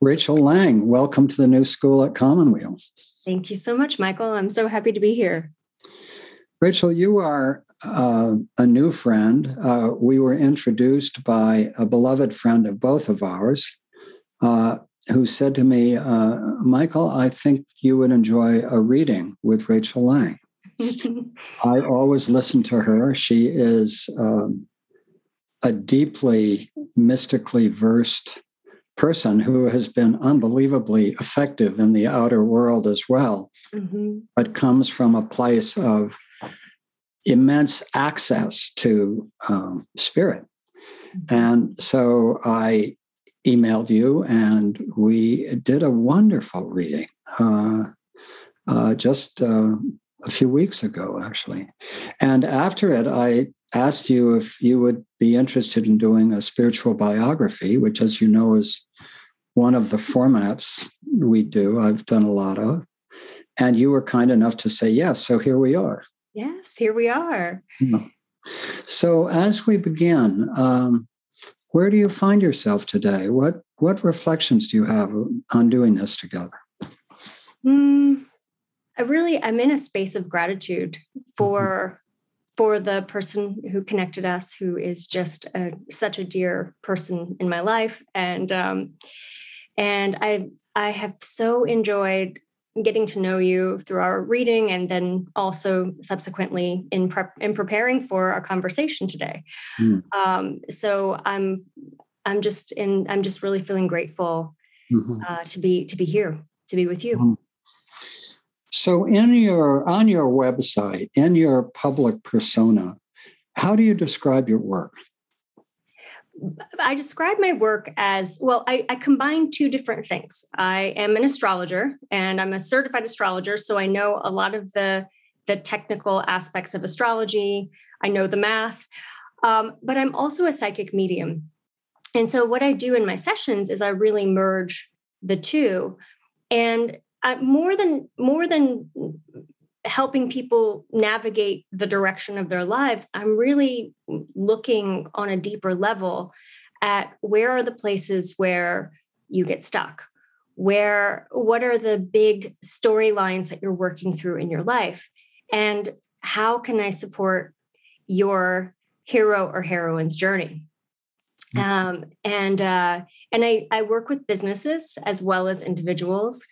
Rachel Lang, welcome to the new school at Commonweal. Thank you so much, Michael. I'm so happy to be here. Rachel, you are a new friend. We were introduced by a beloved friend of both of ours who said to me, Michael, I think you would enjoy a reading with Rachel Lang. I always listen to her. She is a deeply mystically versed person who has been unbelievably effective in the outer world as well, but comes from a place of immense access to spirit. And so I emailed you and we did a wonderful reading just a few weeks ago, actually. And after it, I asked you if you would be interested in doing a spiritual biography, which, as you know, is one of the formats we do. I've done a lot of. And you were kind enough to say yes. So here we are. Yes, here we are. So as we begin, where do you find yourself today? What reflections do you have on doing this together? I'm in a space of gratitude for the person who connected us, who is just such a dear person in my life. And I have so enjoyed getting to know you through our reading, and then also subsequently in preparing for our conversation today. So I'm just really feeling grateful to be here, to be with you. So on your website, in your public persona, how do you describe your work? I describe my work as, well, I combine two different things. I am an astrologer and I'm a certified astrologer. So I know a lot of the technical aspects of astrology. I know the math, but I'm also a psychic medium. And so what I do in my sessions is I really merge the two. And more than helping people navigate the direction of their lives, I'm really looking on a deeper level at where are the places where you get stuck? What are the big storylines that you're working through in your life? And how can I support your hero or heroine's journey? And I work with businesses as well as individuals.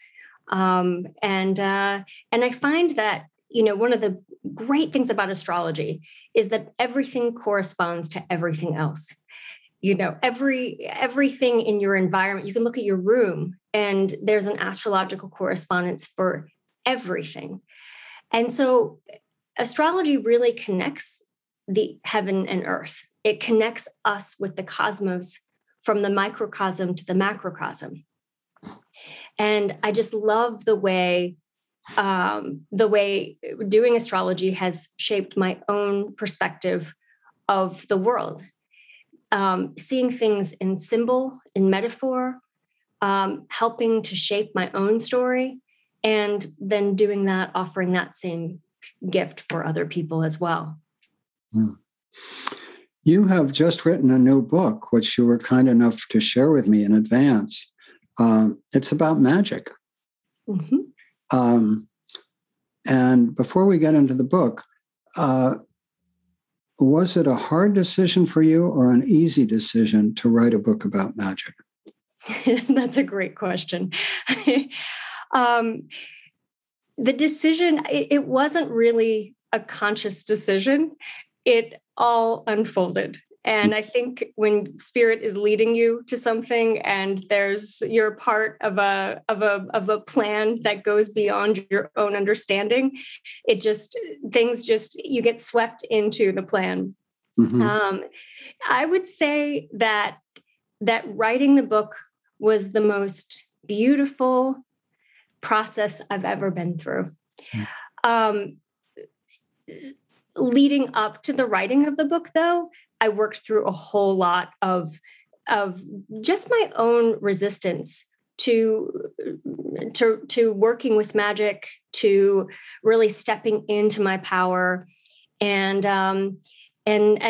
And I find that, one of the great things about astrology is that everything corresponds to everything else. Everything in your environment, you can look at your room and there's an astrological correspondence for everything. And so astrology really connects the heaven and earth. It connects us with the cosmos from the microcosm to the macrocosm. And I just love the way doing astrology has shaped my own perspective of the world. Seeing things in symbol, in metaphor, helping to shape my own story, and then doing that, offering that same gift for other people as well. You have just written a new book, which you were kind enough to share with me in advance. It's about magic. And before we get into the book, was it a hard decision for you or an easy decision to write a book about magic? That's a great question. The decision, it wasn't really a conscious decision. It all unfolded. And I think when spirit is leading you to something and you're part of a plan that goes beyond your own understanding, you get swept into the plan. I would say that writing the book was the most beautiful process I've ever been through. Leading up to the writing of the book, though, I worked through a whole lot of just my own resistance to working with magic, to really stepping into my power, and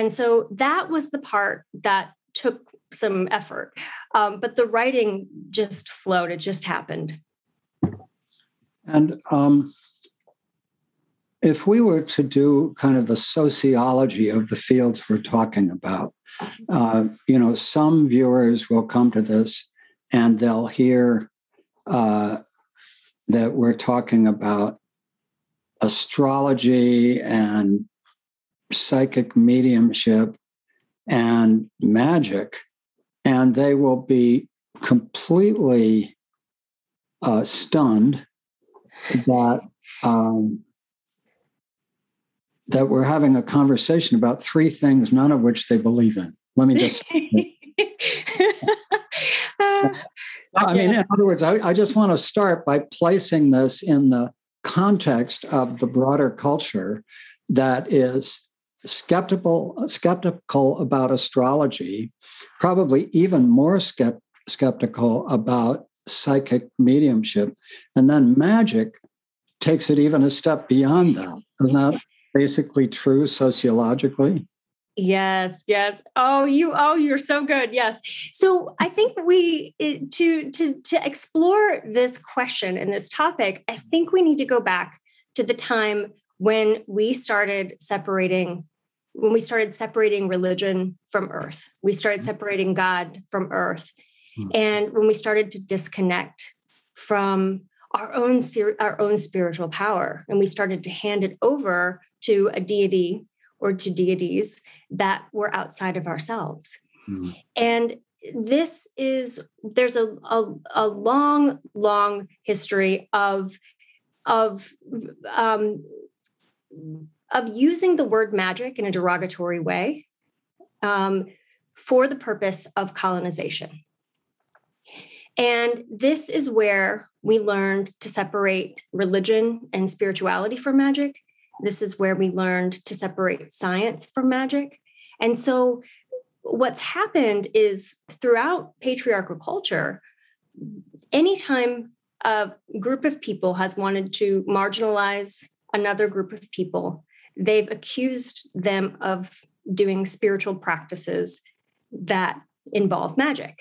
so that was the part that took some effort, but the writing just flowed. It just happened. And if we were to do kind of the sociology of the fields we're talking about, some viewers will come to this and they'll hear that we're talking about astrology and psychic mediumship and magic, and they will be completely stunned that that we're having a conversation about three things, none of which they believe in. Let me just... I mean, in other words, I just want to start by placing this in the context of the broader culture that is skeptical about astrology, probably even more skeptical about psychic mediumship. And then magic takes it even a step beyond that. Isn't that basically true sociologically? Yes. You're so good. Yes. So I think to explore this question and this topic, I think we need to go back to the time when we started separating religion from earth. We started separating God from earth. And when we started to disconnect from our own spiritual power, and we started to hand it over to a deity or to deities that were outside of ourselves. And there's a long history of using the word magic in a derogatory way for the purpose of colonization. And this is where we learned to separate religion and spirituality from magic. This is where we learned to separate science from magic. And so what's happened is throughout patriarchal culture, anytime a group of people has wanted to marginalize another group of people, they've accused them of doing spiritual practices that involve magic.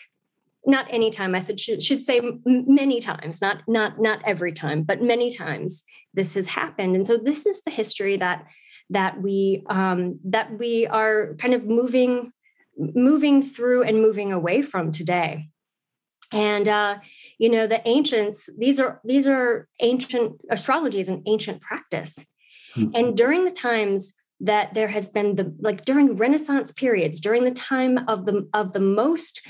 Not any time, I should say many times, not every time, but many times this has happened. And so this is the history that we are kind of moving through and moving away from today. And the ancients, these are ancient astrology is an ancient practice. Mm-hmm. And during the times that there has been during Renaissance periods, during the time of the most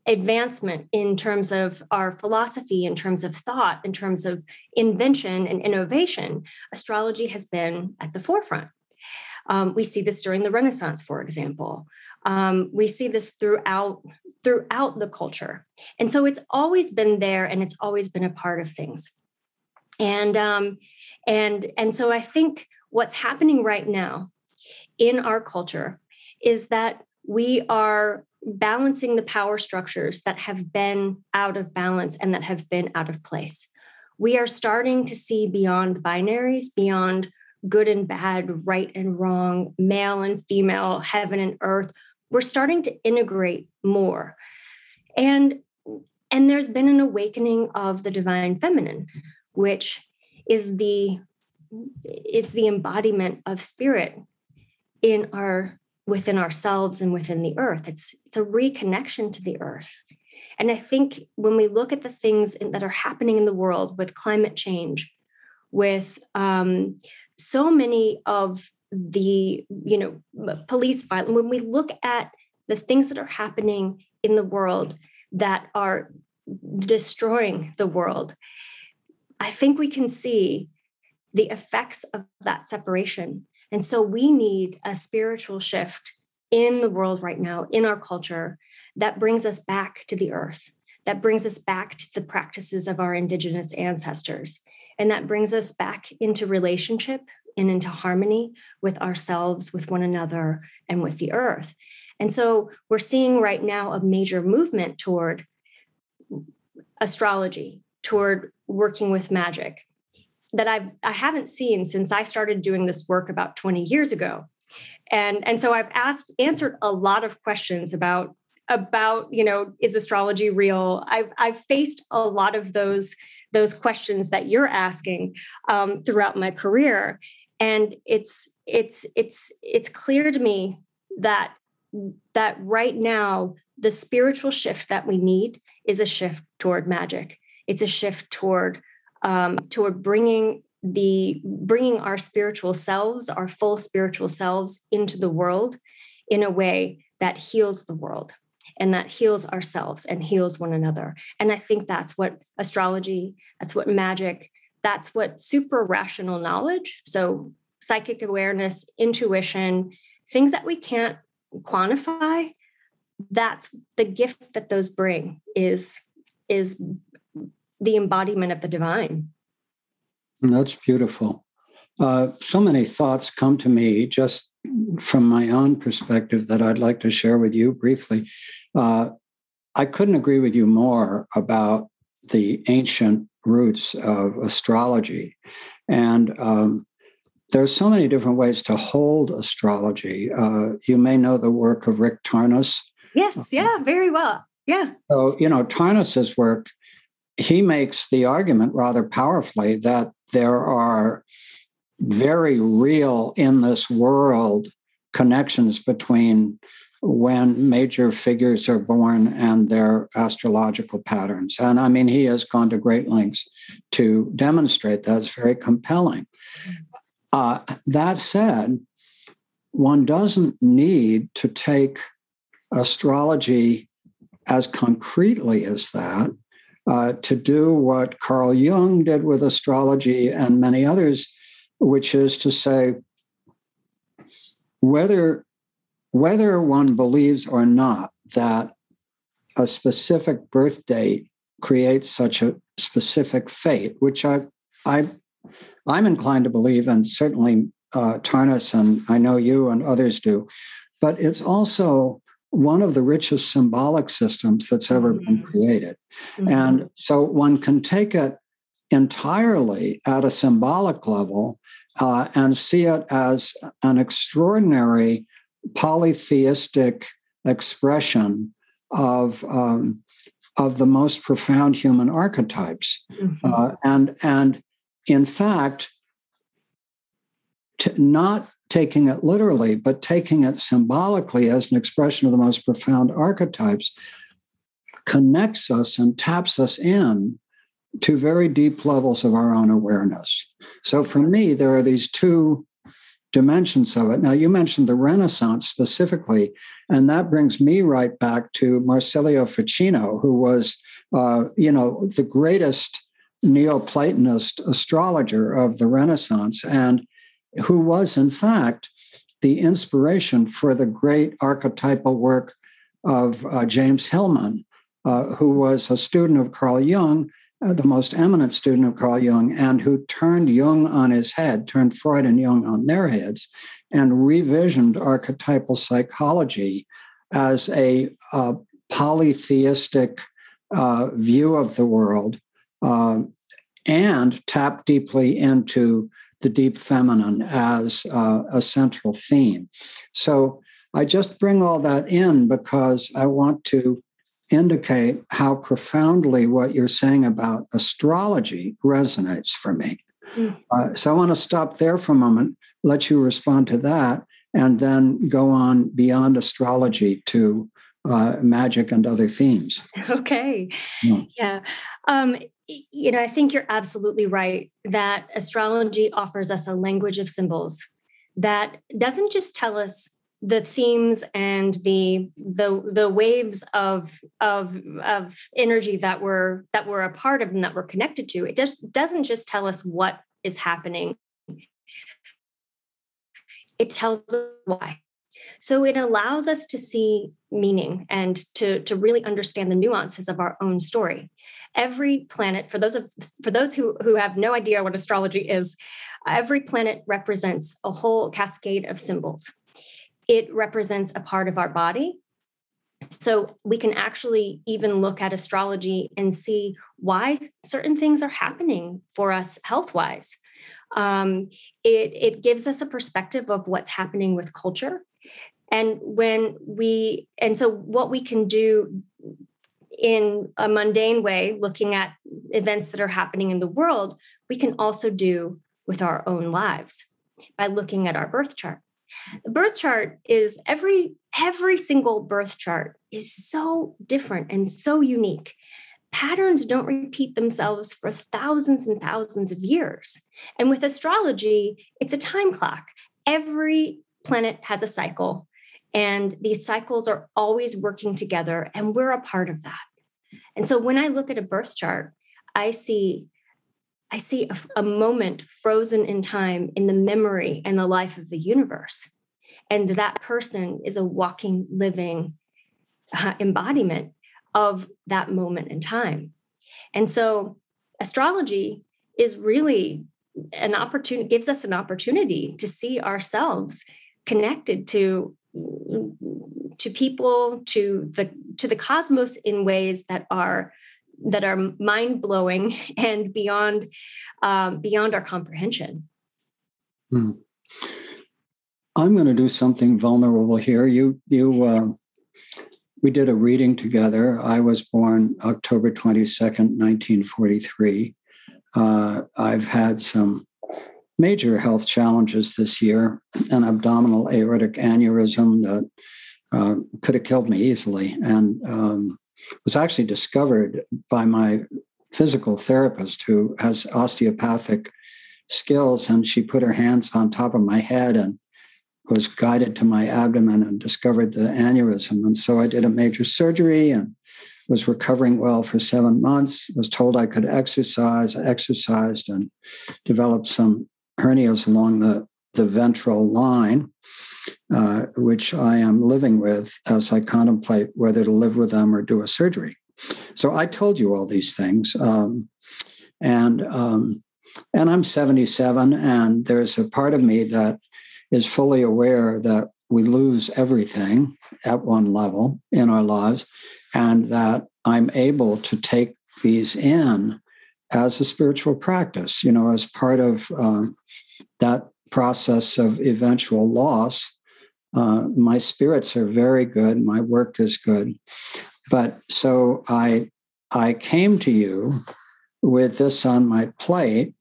advancement in terms of our philosophy, in terms of thought, in terms of invention and innovation, astrology has been at the forefront. We see this during the Renaissance, for example. We see this throughout the culture. And so it's always been there, and it's always been a part of things. And so I think what's happening right now in our culture is that we are balancing the power structures that have been out of balance and that have been out of place. We are starting to see beyond binaries, beyond good and bad, right and wrong, male and female, heaven and earth. We're starting to integrate more. And there's been an awakening of the divine feminine, which is the embodiment of spirit within ourselves and within the earth. It's a reconnection to the earth. And I think when we look at the things that are happening in the world with climate change, with so many of the, police violence, when we look at the things that are happening in the world that are destroying the world, I think we can see the effects of that separation. And so we need a spiritual shift in the world right now, in our culture, that brings us back to the earth, that brings us back to the practices of our indigenous ancestors, and that brings us back into relationship and into harmony with ourselves, with one another, and with the earth. And so we're seeing right now a major movement toward astrology, toward working with magic, that I haven't seen since I started doing this work about 20 years ago. And so I've answered a lot of questions about is astrology real? I've faced a lot of those questions that you're asking throughout my career, and it's clear to me that right now the spiritual shift that we need is a shift toward magic. It's a shift toward bringing our spiritual selves, our full spiritual selves, into the world in a way that heals the world and that heals ourselves and heals one another. And I think that's what astrology, that's what magic, that's what super rational knowledge, so psychic awareness, intuition, things that we can't quantify, that's the gift that those bring, is the embodiment of the divine. That's beautiful. So many thoughts come to me just from my own perspective that I'd like to share with you briefly. I couldn't agree with you more about the ancient roots of astrology. And there's so many different ways to hold astrology. You may know the work of Rick Tarnas. Yes, yeah, very well. Yeah. So, Tarnas's work, he makes the argument rather powerfully that there are very real in this world connections between when major figures are born and their astrological patterns. And I mean, he has gone to great lengths to demonstrate that. It's very compelling. That said, one doesn't need to take astrology as concretely as that to do what Carl Jung did with astrology and many others, which is to say, whether one believes or not that a specific birth date creates such a specific fate, which I'm inclined to believe, and certainly Tarnas and I know you and others do, but it's also one of the richest symbolic systems that's ever been created. Mm-hmm. And so one can take it entirely at a symbolic level and see it as an extraordinary polytheistic expression of the most profound human archetypes. Mm-hmm. And in fact, not taking it literally, but taking it symbolically as an expression of the most profound archetypes connects us and taps us in to very deep levels of our own awareness. So for me, there are these two dimensions of it. Now, you mentioned the Renaissance specifically, and that brings me right back to Marsilio Ficino, who was, the greatest Neoplatonist astrologer of the Renaissance, and who was, in fact, the inspiration for the great archetypal work of James Hillman, who was a student of Carl Jung, the most eminent student of Carl Jung, and who turned Jung on his head, turned Freud and Jung on their heads, and revisioned archetypal psychology as a polytheistic view of the world, and tapped deeply into the deep feminine as a central theme. So I just bring all that in because I want to indicate how profoundly what you're saying about astrology resonates for me. So I want to stop there for a moment, let you respond to that, and then go on beyond astrology to magic and other themes. Okay. Yeah. I think you're absolutely right that astrology offers us a language of symbols that doesn't just tell us the themes and the waves of energy that we're a part of and that we're connected to. It just doesn't just tell us what is happening. It tells us why. So it allows us to see meaning and to really understand the nuances of our own story. Every planet, for those who have no idea what astrology is, every planet represents a whole cascade of symbols. It represents a part of our body. So we can actually even look at astrology and see why certain things are happening for us health-wise. It gives us a perspective of what's happening with culture. And so what we can do in a mundane way, looking at events that are happening in the world, we can also do with our own lives by looking at our birth chart. The birth chart is every single birth chart is so different and so unique. Patterns don't repeat themselves for thousands and thousands of years. And with astrology, it's a time clock. Every planet has a cycle, and these cycles are always working together, and we're a part of that. And so when I look at a birth chart, I see a moment frozen in time in the memory and the life of the universe. And that person is a walking, living embodiment of that moment in time. And so astrology is really an opportunity, gives us an opportunity to see ourselves connected to people, to the cosmos in ways that are mind-blowing and beyond our comprehension. I'm going to do something vulnerable here. We did a reading together. I was born October 22nd, 1943. I've had some major health challenges this year, an abdominal aortic aneurysm that could have killed me easily, and was actually discovered by my physical therapist, who has osteopathic skills, and she put her hands on top of my head and was guided to my abdomen and discovered the aneurysm. And so I did a major surgery and was recovering well for 7 months, was told I could exercise. I exercised and developed some hernias along the ventral line, which I am living with as I contemplate whether to live with them or do a surgery. So I told you all these things. And I'm 77, and there's a part of me that is fully aware that we lose everything at one level in our lives, and that I'm able to take these in as a spiritual practice, as part of that process of eventual loss. My spirits are very good. My work is good. But so I came to you with this on my plate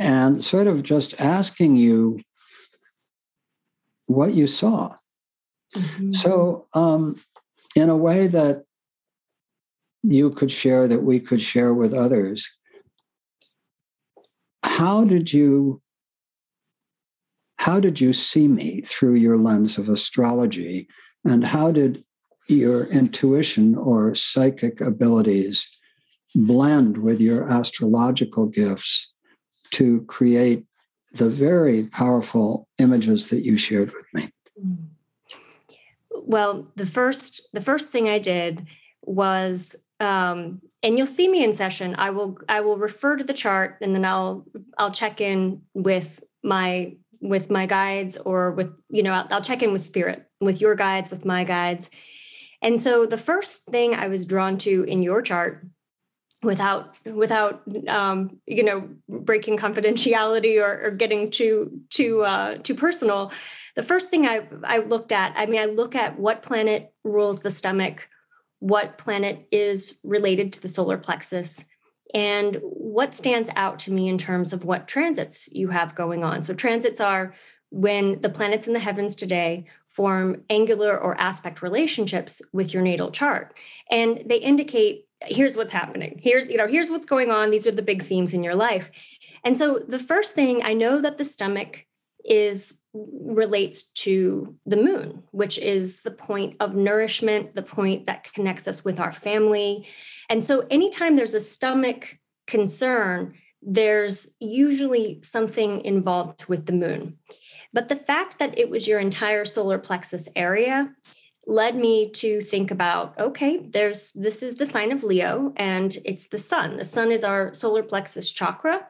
and sort of just asking you what you saw. Mm-hmm. So in a way that you could share, that we could share with others, how did you see me through your lens of astrology? And how did your intuition or psychic abilities blend with your astrological gifts to create the very powerful images that you shared with me? Well, the first thing I did was, and you'll see me in session. I will refer to the chart, and then I'll check in with my guides, or I'll check in with spirit, with your guides, with my guides. And so the first thing I was drawn to in your chart, without breaking confidentiality or getting too personal, the first thing I looked at, I look at what planet rules the stomach, what planet is related to the solar plexus, and what stands out to me in terms of what transits you have going on. So transits are when the planets in the heavens today form angular or aspect relationships with your natal chart. And they indicate, here's what's happening. Here's what's going on. These are the big themes in your life. And so the first thing, I know that the stomach relates to the moon, which is the point of nourishment, the point that connects us with our family. And so anytime there's a stomach concern, there's usually something involved with the moon. But the fact that it was your entire solar plexus area led me to think about, okay, this is the sign of Leo, and it's the sun. The sun is our solar plexus chakra.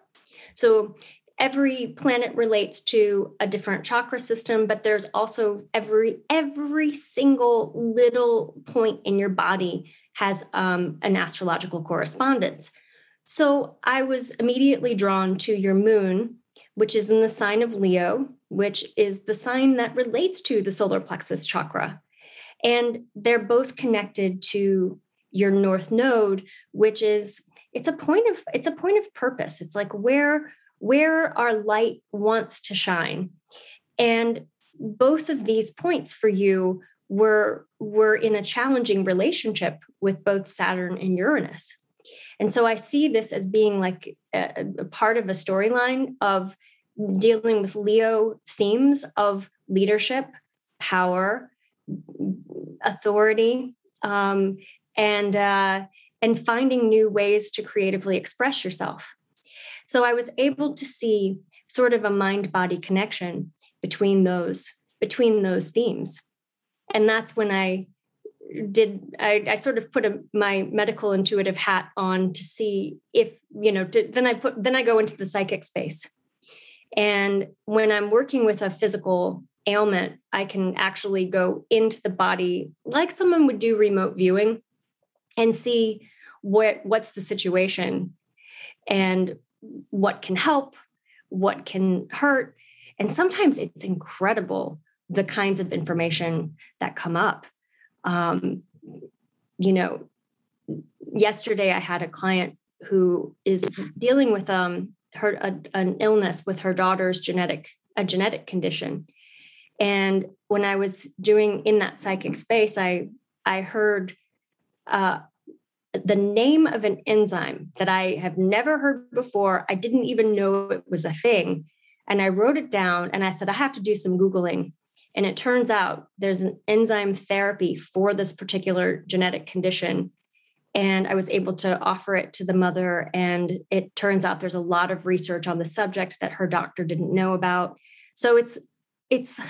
So every planet relates to a different chakra system, but there's also every single little point in your body has an astrological correspondence. So I was immediately drawn to your moon, which is in the sign of Leo, which is the sign that relates to the solar plexus chakra. And they're both connected to your North Node, which is it's a point of purpose. It's like where our light wants to shine. And both of these points for you were in a challenging relationship with both Saturn and Uranus. And so I see this as being like a part of a storyline of dealing with Leo themes of leadership, power, authority, and finding new ways to creatively express yourself. So I was able to see sort of a mind-body connection between those themes. And that's when I sort of put my medical intuitive hat on to see if, then I go into the psychic space. And when I'm working with a physical ailment, I can actually go into the body like someone would do remote viewing and see what's the situation and what can help, what can hurt. And sometimes it's incredible, the kinds of information that come up. Yesterday I had a client who is dealing with an illness with her daughter's genetic condition. And when I was doing in that psychic space, I heard the name of an enzyme that I have never heard before. I didn't even know it was a thing. And I wrote it down and I said, I have to do some Googling. And it turns out there's an enzyme therapy for this particular genetic condition. And I was able to offer it to the mother. And it turns out there's a lot of research on the subject that her doctor didn't know about. So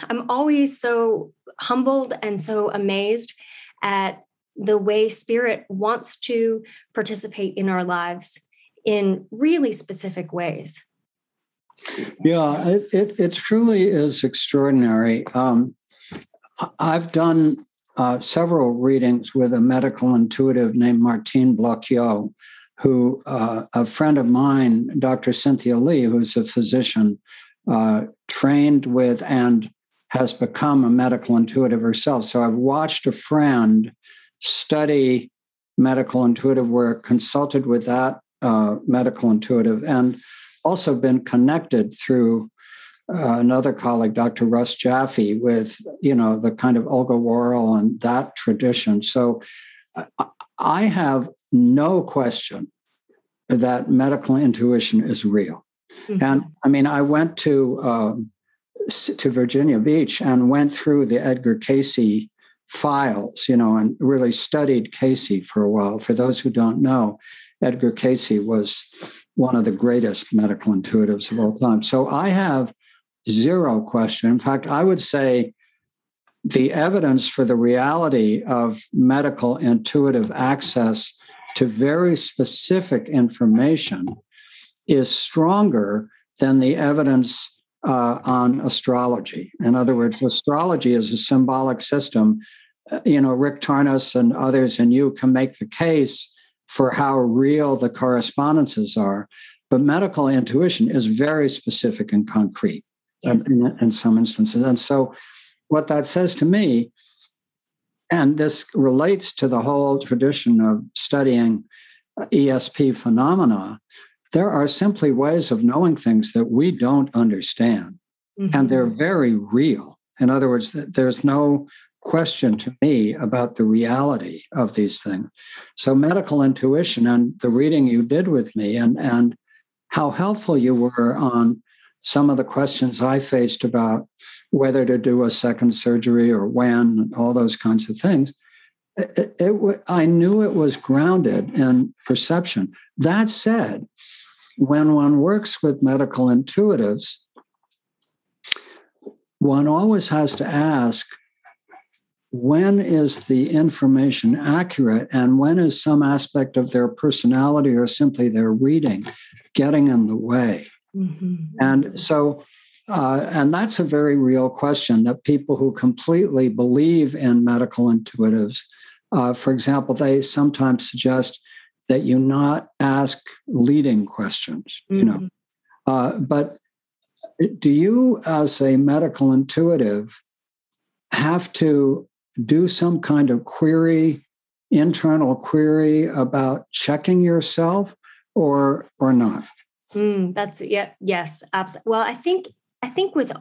I'm always so humbled and so amazed at the way spirit wants to participate in our lives in really specific ways. Yeah, it truly is extraordinary. I've done several readings with a medical intuitive named Martine Blocchio, who a friend of mine, Dr. Cynthia Lee, who's a physician, trained with and has become a medical intuitive herself. So I've watched a friend study medical intuitive work, consulted with that medical intuitive, and also been connected through another colleague, Dr. Russ Jaffe, with, the kind of Olga Worrell and that tradition. So I have no question that medical intuition is real. Mm-hmm. And I mean, I went to Virginia Beach and went through the Edgar Cayce files, and really studied Cayce for a while. For those who don't know, Edgar Cayce was one of the greatest medical intuitives of all time. So I have zero question. In fact, I would say the evidence for the reality of medical intuitive access to very specific information is stronger than the evidence on astrology. In other words, astrology is a symbolic system. Rick Tarnas and others and you can make the case for how real the correspondences are. But medical intuition is very specific and concrete. Yes. In some instances. And so what that says to me, and this relates to the whole tradition of studying ESP phenomena, there are simply ways of knowing things that we don't understand. Mm-hmm. And they're very real. In other words, there's no question to me about the reality of these things. So medical intuition and the reading you did with me and how helpful you were on some of the questions I faced about whether to do a second surgery or when, all those kinds of things. I knew it was grounded in perception. That said, when one works with medical intuitives, one always has to ask, when is the information accurate and when is some aspect of their personality or simply their reading getting in the way? Mm-hmm. And so, and that's a very real question that people who completely believe in medical intuitives, for example, they sometimes suggest that you not ask leading questions, mm-hmm. But Do you, as a medical intuitive, have to do some kind of internal query about checking yourself, or not? Yes, absolutely. Well, I think with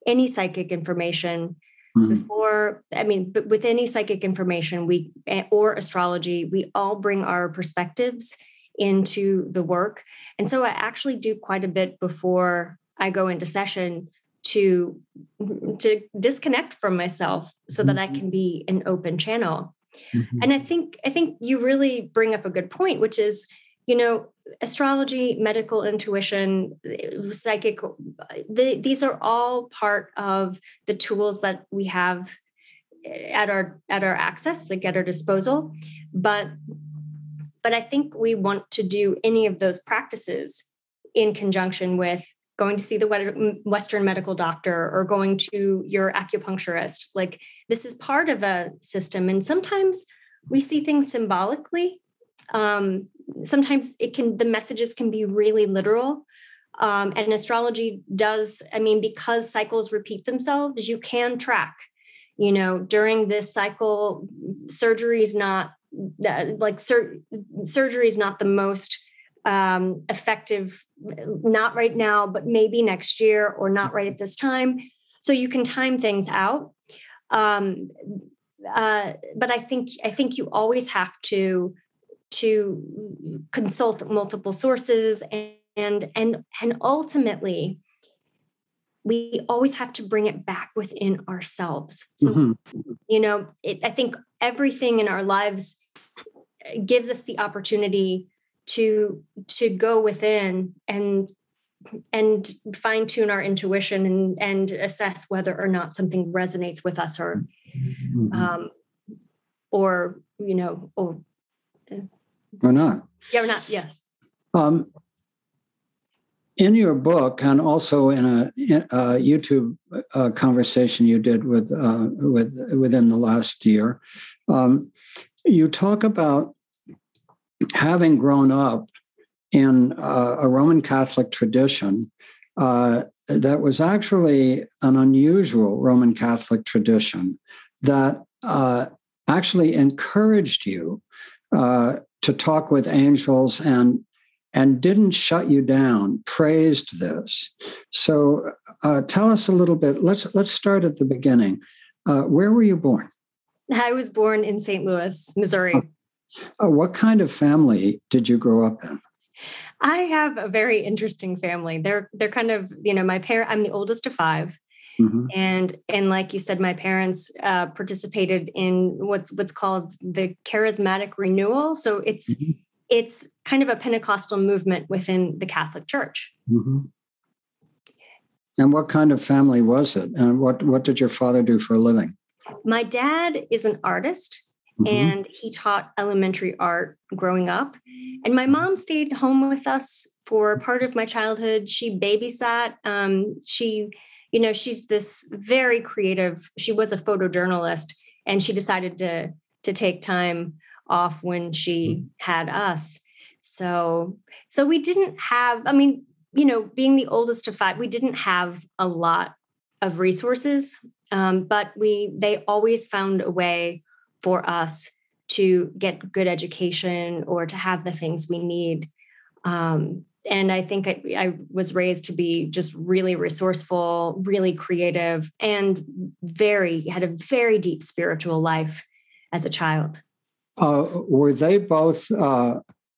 any psychic information, but with any psychic information, or astrology, we all bring our perspectives into the work. And so I actually do quite a bit before I go into session to disconnect from myself so that I can be an open channel. And I think you really bring up a good point, which is, astrology, medical intuition, psychic, these are all part of the tools that we have at our access, like at our disposal. But I think we want to do any of those practices in conjunction with going to see the Western medical doctor or going to your acupuncturist. Like, this is part of a system. And sometimes we see things symbolically. Sometimes the messages can be really literal. And astrology does, because cycles repeat themselves, you can track, during this cycle, surgery is not the most effective, not right now, but maybe next year, or not right at this time. So you can time things out. But I think you always have to consult multiple sources, and ultimately we always have to bring it back within ourselves. So, I think everything in our lives gives us the opportunity to go within and fine tune our intuition and assess whether or not something resonates with us, or not. Yeah, or not. Yes. In your book, and also in a YouTube conversation you did within the last year, you talk about having grown up in a Roman Catholic tradition that was actually an unusual Roman Catholic tradition that actually encouraged you to talk with angels and didn't shut you down, praised this. So tell us a little bit. Let's start at the beginning. Where were you born? I was born in St. Louis, Missouri. What kind of family did you grow up in? I have a very interesting family. They're kind of, my parents, I'm the oldest of five. Mm-hmm. And like you said, my parents participated in what's called the charismatic renewal. So it's kind of a Pentecostal movement within the Catholic Church. Mm-hmm. And what kind of family was it? And what did your father do for a living? My dad is an artist, mm-hmm. and he taught elementary art growing up. And my mom stayed home with us for part of my childhood. She babysat. She's this very creative. She was a photojournalist, and she decided to take time off when she had us. So we didn't have, being the oldest of five, we didn't have a lot of resources, but they always found a way for us to get good education or to have the things we need. And I think I was raised to be just really resourceful, really creative, and had a very deep spiritual life as a child. Were they both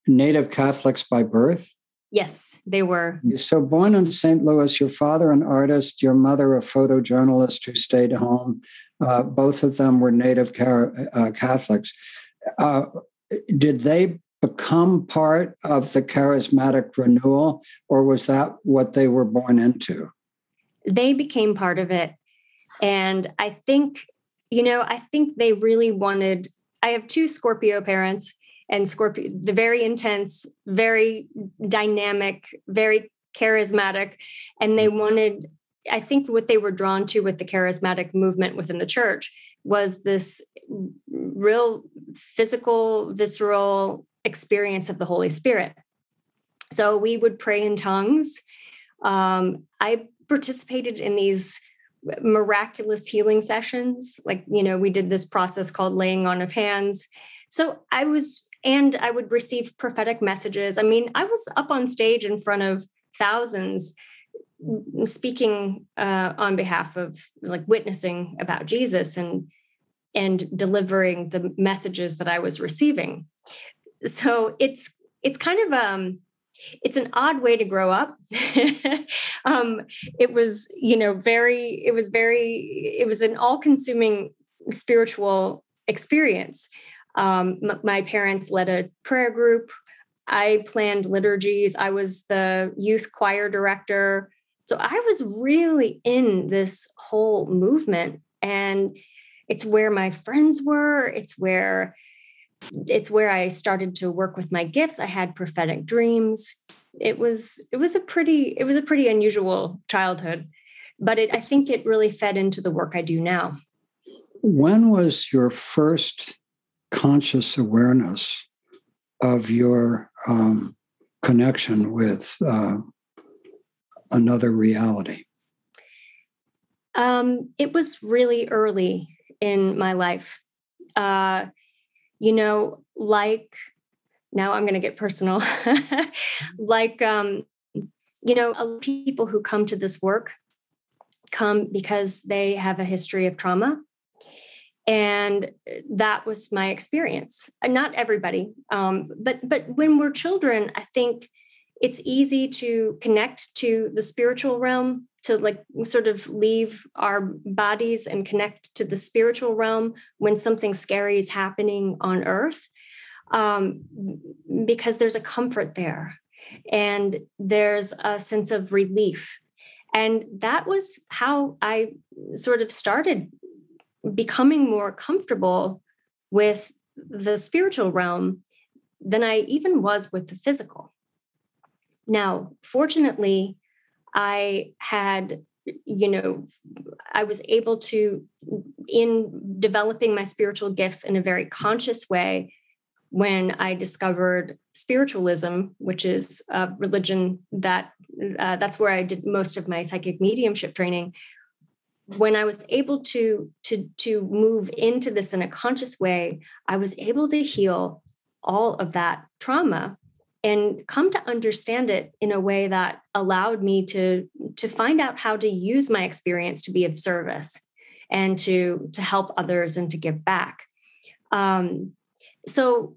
native Catholics by birth? Yes, they were. So born in St. Louis, your father an artist, your mother a photojournalist who stayed home. Both of them were native Catholics. Did they become part of the charismatic renewal, or was that what they were born into? They became part of it. And I think they really wanted, I have two Scorpio parents, and Scorpio, the very intense, very dynamic, very charismatic. And they wanted, I think what they were drawn to with the charismatic movement within the church was this real physical, visceral experience of the Holy Spirit. So we would pray in tongues. I participated in these miraculous healing sessions. Like, we did this process called laying on of hands. So I would receive prophetic messages. I mean, I was up on stage in front of thousands speaking on behalf of, like, witnessing about Jesus and delivering the messages that I was receiving. So it's kind of it's an odd way to grow up. It was, it was an all-consuming spiritual experience. My parents led a prayer group. I planned liturgies. I was the youth choir director. So I was really in this whole movement, and it's where my friends were. It's where I started to work with my gifts. I had prophetic dreams. It was a pretty unusual childhood, but I think it really fed into the work I do now. When was your first conscious awareness of your connection with another reality? It was really early in my life. Like, now I'm going to get personal. Like, a lot of people who come to this work come because they have a history of trauma. And that was my experience. Not everybody, but when we're children, I think it's easy to connect to the spiritual realm, to, like, sort of leave our bodies and connect to the spiritual realm when something scary is happening on earth, because there's a comfort there and there's a sense of relief. And that was how I sort of started becoming more comfortable with the spiritual realm than I even was with the physical. Now, fortunately, I had, I was able to, in developing my spiritual gifts in a very conscious way, when I discovered spiritualism, which is a religion that's where I did most of my psychic mediumship training. When I was able to move into this in a conscious way, I was able to heal all of that trauma and come to understand it in a way that allowed me to find out how to use my experience to be of service and to help others and to give back. So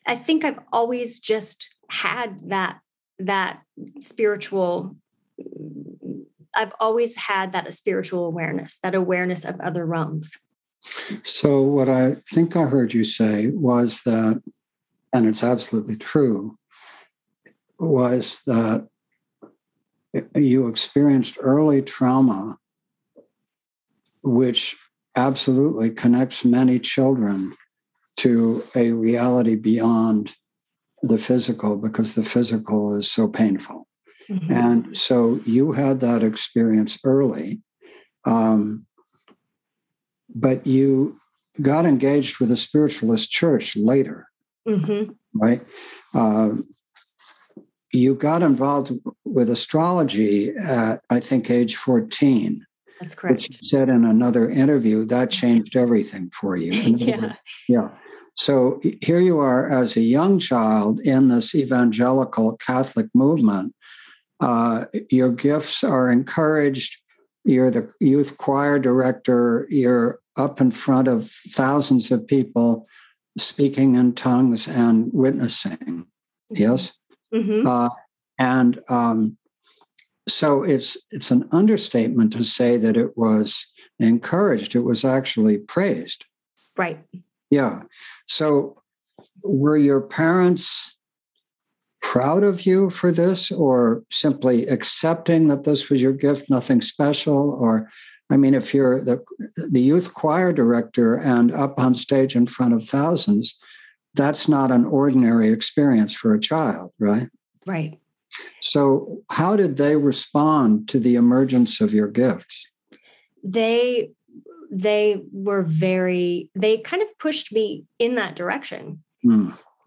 I think I've always just had that spiritual. I've always had that spiritual awareness, that awareness of other realms. So what I think I heard you say was that, and it's absolutely true, was that you experienced early trauma, which absolutely connects many children to a reality beyond the physical, because the physical is so painful. Mm-hmm. And so you had that experience early, but you got engaged with a spiritualist church later, mm-hmm. right? You got involved with astrology at, I think, age 14. That's correct. Which you said in another interview, that changed everything for you. Yeah. So here you are as a young child in this evangelical Catholic movement. Your gifts are encouraged. You're the youth choir director. You're up in front of thousands of people speaking in tongues and witnessing. Mm-hmm. Yes? Mm-hmm. So it's an understatement to say that it was encouraged. It was actually praised. Right. Yeah. So were your parents proud of you for this, or simply accepting that this was your gift, nothing special? Or, I mean, if you're the youth choir director and up on stage in front of thousands, that's not an ordinary experience for a child, right? Right. So how did they respond to the emergence of your gifts? They kind of pushed me in that direction.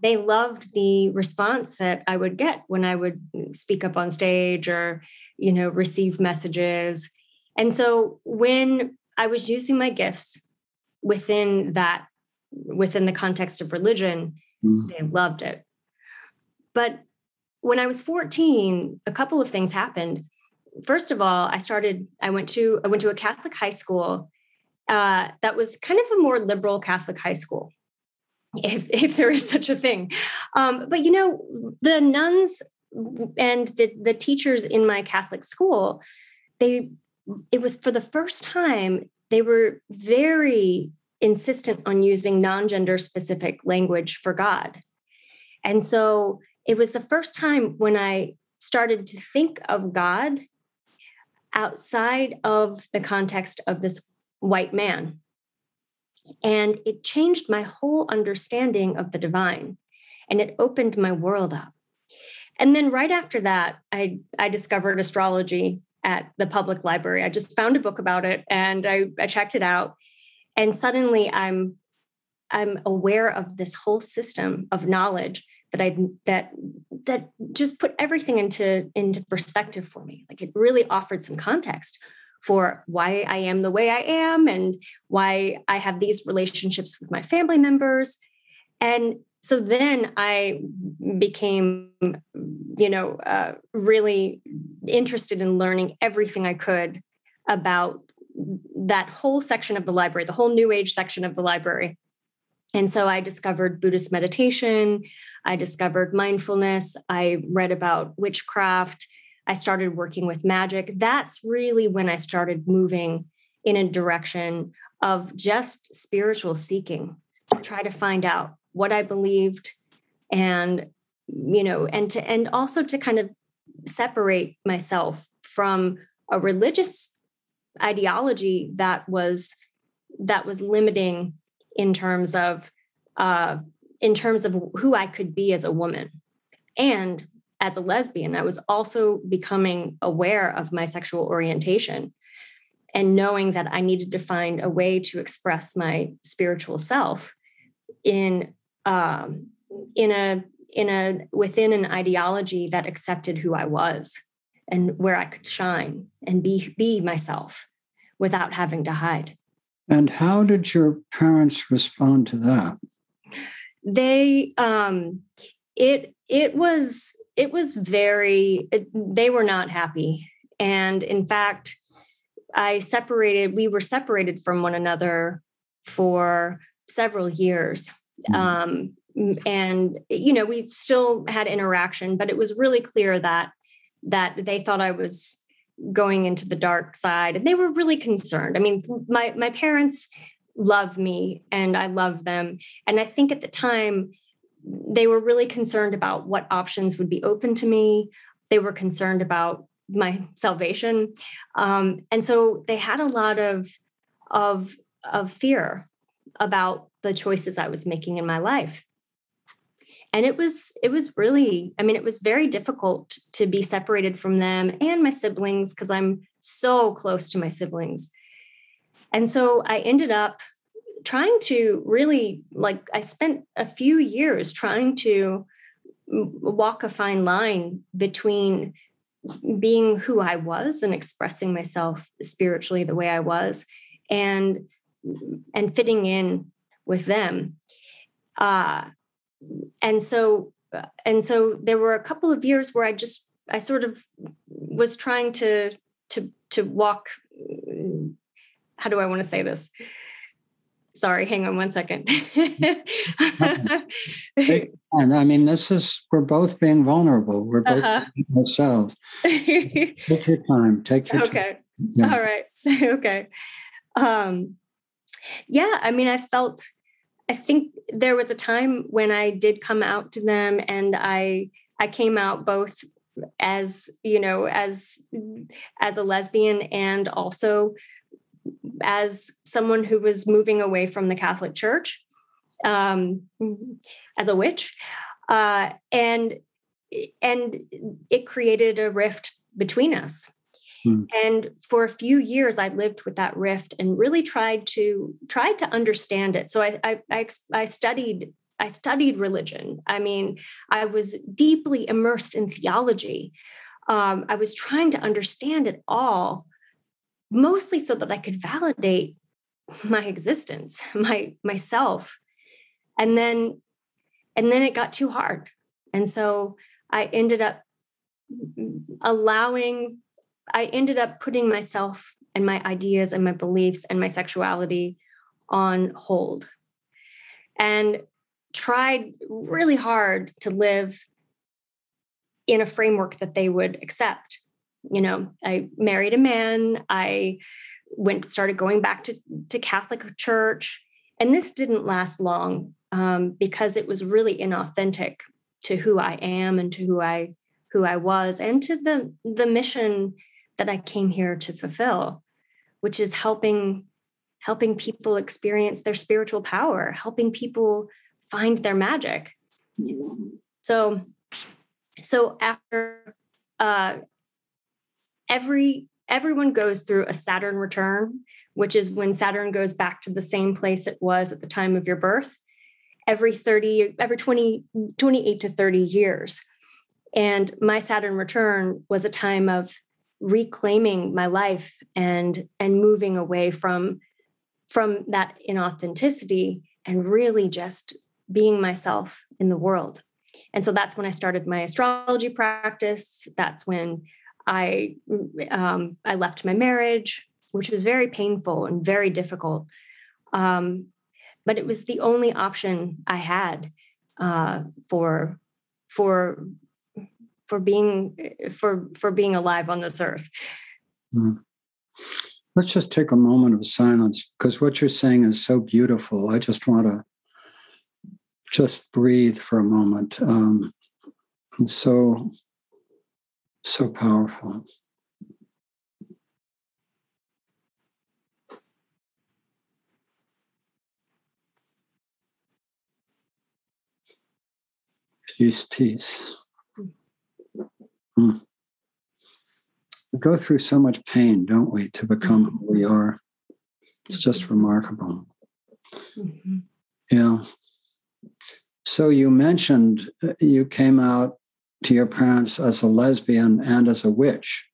they loved the response that I would get when I would speak up on stage or, receive messages. And so when I was using my gifts within the context of religion, they loved it. But when I was 14, a couple of things happened. First of all, I went to a Catholic high school that was kind of a more liberal Catholic high school, if there is such a thing. But the nuns and the teachers in my Catholic school, it was for the first time, they were very insistent on using non-gender specific language for God. And so it was the first time when I started to think of God outside of the context of this white man. And it changed my whole understanding of the divine, and it opened my world up. And then right after that, I discovered astrology at the public library. I just found a book about it and I checked it out. And suddenly I'm aware of this whole system of knowledge that just put everything into perspective for me. Like, it really offered some context for why I am the way I am and why I have these relationships with my family members. And so then I became, really interested in learning everything I could about that whole section of the library, the whole New Age section of the library. And so I discovered Buddhist meditation. I discovered mindfulness. I read about witchcraft. I started working with magic. That's really when I started moving in a direction of just spiritual seeking, to try to find out what I believed, and also to kind of separate myself from a religious ideology that was limiting in terms of who I could be as a woman. And as a lesbian, I was also becoming aware of my sexual orientation and knowing that I needed to find a way to express my spiritual self within an ideology that accepted who I was and where I could shine and be myself without having to hide. And how did your parents respond to that? They they were not happy. And in fact, we were separated from one another for several years. And, we still had interaction, but it was really clear that they thought I was going into the dark side, and they were really concerned. I mean, my parents love me and I love them. And I think at the time they were really concerned about what options would be open to me. They were concerned about my salvation. And so they had a lot of fear about the choices I was making in my life. And it was really, it was very difficult to be separated from them and my siblings, because I'm so close to my siblings. And so I ended up trying to really, I spent a few years trying to walk a fine line between being who I was and expressing myself spiritually the way I was, and fitting in with them. And so there were a couple of years where I sort of was trying to walk. How do I want to say this? Sorry, hang on one second. We're both being vulnerable. We're both being ourselves. Take your time. Take your time. Okay. Yeah. All right. Okay. I think there was a time when I did come out to them, and I came out both as a lesbian and also as someone who was moving away from the Catholic Church, as a witch. And it created a rift between us. And for a few years, I lived with that rift and really tried to understand it. So I studied studied religion. I mean, I was deeply immersed in theology. I was trying to understand it all, mostly so that I could validate my existence, myself. And then it got too hard. And so I ended up putting myself and my ideas and my beliefs and my sexuality on hold, and tried really hard to live in a framework that they would accept. You know, I married a man. I started going back to Catholic church. And this didn't last long because it was really inauthentic to who I am and to who I was, and to the mission that I came here to fulfill, which is helping people experience their spiritual power, helping people find their magic. So after everyone goes through a Saturn return, which is when Saturn goes back to the same place it was at the time of your birth, every 28 to 30 years. And my Saturn return was a time of reclaiming my life and moving away from that inauthenticity and really just being myself in the world. And so that's when I started my astrology practice. That's when I left my marriage, which was very painful and very difficult. But it was the only option I had for being alive on this earth. Mm. Let's just take a moment of silence, because what you're saying is so beautiful. I just want to just breathe for a moment. It's so powerful. Peace. Mm. We go through so much pain, don't we, to become who we are? It's just remarkable. Mm-hmm. Yeah. So you mentioned you came out to your parents as a lesbian and as a witch.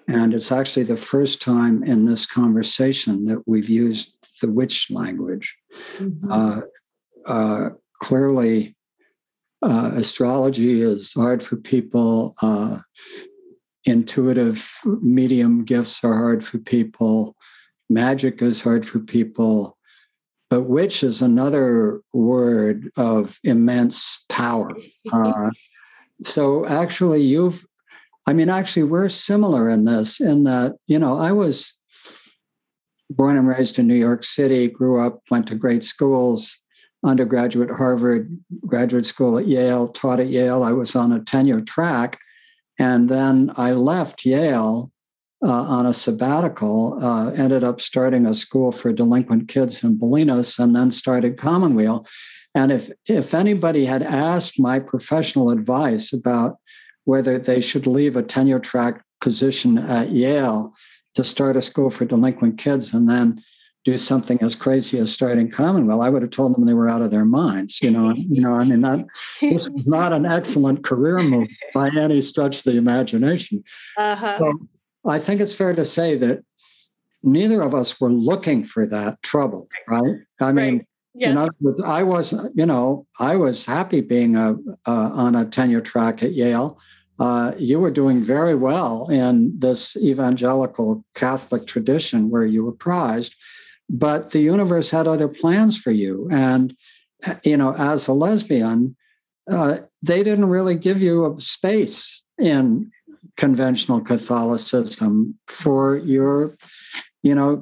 And it's actually the first time in this conversation that we've used the witch language. Mm-hmm. Clearly, astrology is hard for people. Intuitive medium gifts are hard for people. Magic is hard for people. But witch is another word of immense power. So actually, we're similar in this, in that, I was born and raised in New York City, grew up, went to great schools, undergraduate Harvard, graduate school at Yale, taught at Yale. I was on a tenure track. And then I left Yale on a sabbatical, ended up starting a school for delinquent kids in Bolinas, and then started Commonweal. And if anybody had asked my professional advice about whether they should leave a tenure track position at Yale to start a school for delinquent kids and then do something as crazy as starting Commonweal, I would have told them they were out of their minds. That this was not an excellent career move by any stretch of the imagination. Uh-huh. So I think it's fair to say that neither of us were looking for that trouble, right? I mean, yes. In other words, I was happy being on a tenure track at Yale. You were doing very well in this evangelical Catholic tradition where you were prized, but the universe had other plans for you. And, as a lesbian, they didn't really give you a space in conventional Catholicism for your,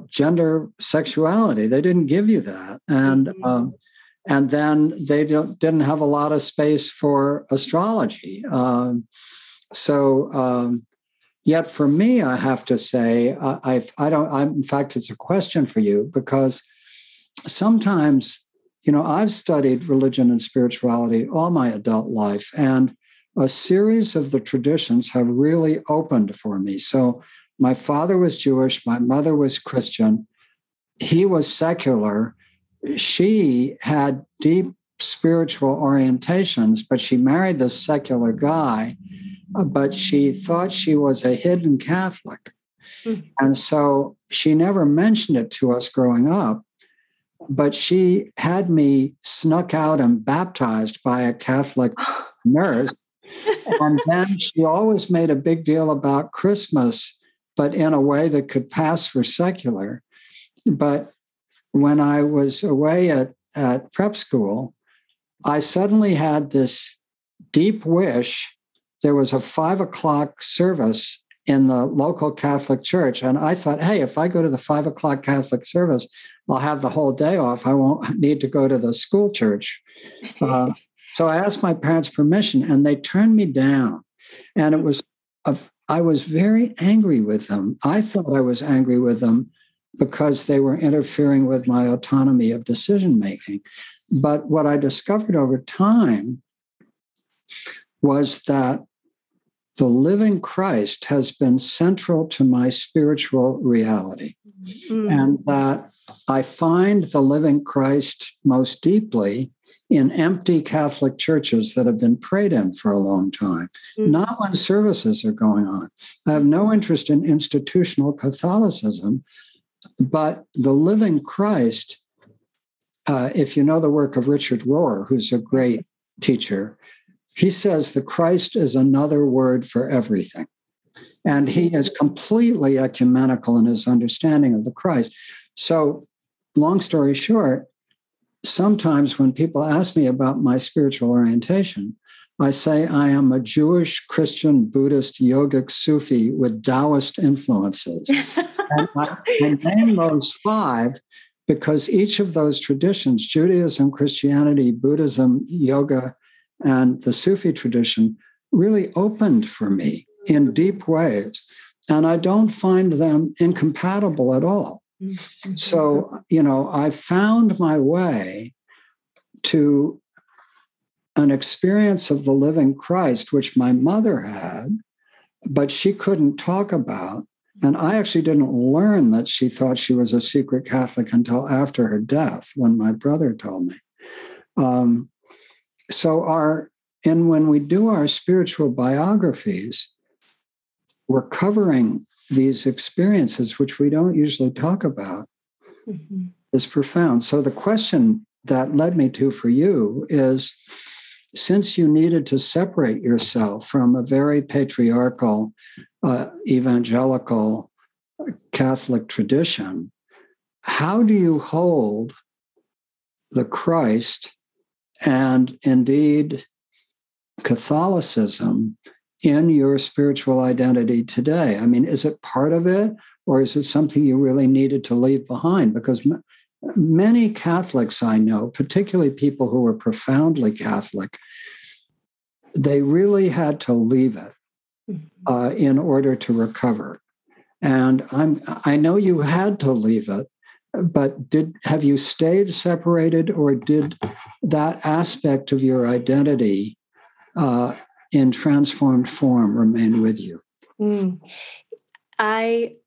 gender sexuality. They didn't give you that. And then they didn't have a lot of space for astrology. Yet for me, I have to say, in fact, it's a question for you, because sometimes, I've studied religion and spirituality all my adult life, and a series of the traditions have really opened for me. So my father was Jewish, my mother was Christian, he was secular. She had deep spiritual orientations, but she married this secular guy, but she thought she was a hidden Catholic. And so she never mentioned it to us growing up, but she had me snuck out and baptized by a Catholic nurse. And then she always made a big deal about Christmas, but in a way that could pass for secular. But when I was away at prep school, I suddenly had this deep wish. There was a 5:00 service in the local Catholic church. And I thought, hey, if I go to the 5:00 Catholic service, I'll have the whole day off. I won't need to go to the school church. So I asked my parents permission and they turned me down. And I was very angry with them. I thought I was angry with them because they were interfering with my autonomy of decision making. But what I discovered over time was that the living Christ has been central to my spiritual reality, and that I find the living Christ most deeply in empty Catholic churches that have been prayed in for a long time, not when services are going on. I have no interest in institutional Catholicism, but the living Christ, if you know the work of Richard Rohr, who's a great teacher, he says the Christ is another word for everything. And he is completely ecumenical in his understanding of the Christ. So, long story short, sometimes when people ask me about my spiritual orientation, I say I am a Jewish, Christian, Buddhist, yogic Sufi with Taoist influences. And I name those 5 because each of those traditions, Judaism, Christianity, Buddhism, yoga, and the Sufi tradition, really opened for me in deep ways. And I don't find them incompatible at all. So, I found my way to an experience of the living Christ, which my mother had, but she couldn't talk about. And I actually didn't learn that she thought she was a secret Catholic until after her death, when my brother told me. And when we do our spiritual biographies, we're covering these experiences, which we don't usually talk about, is profound. So the question that led me to for you is, since you needed to separate yourself from a very patriarchal, evangelical Catholic tradition, how do you hold the Christ and indeed Catholicism in your spiritual identity today? I mean, is it part of it, or is it something you really needed to leave behind? Because many Catholics I know, particularly people who were profoundly Catholic, they really had to leave it in order to recover. And I know you had to leave it, but have you stayed separated, or did that aspect of your identity in transformed form remain with you?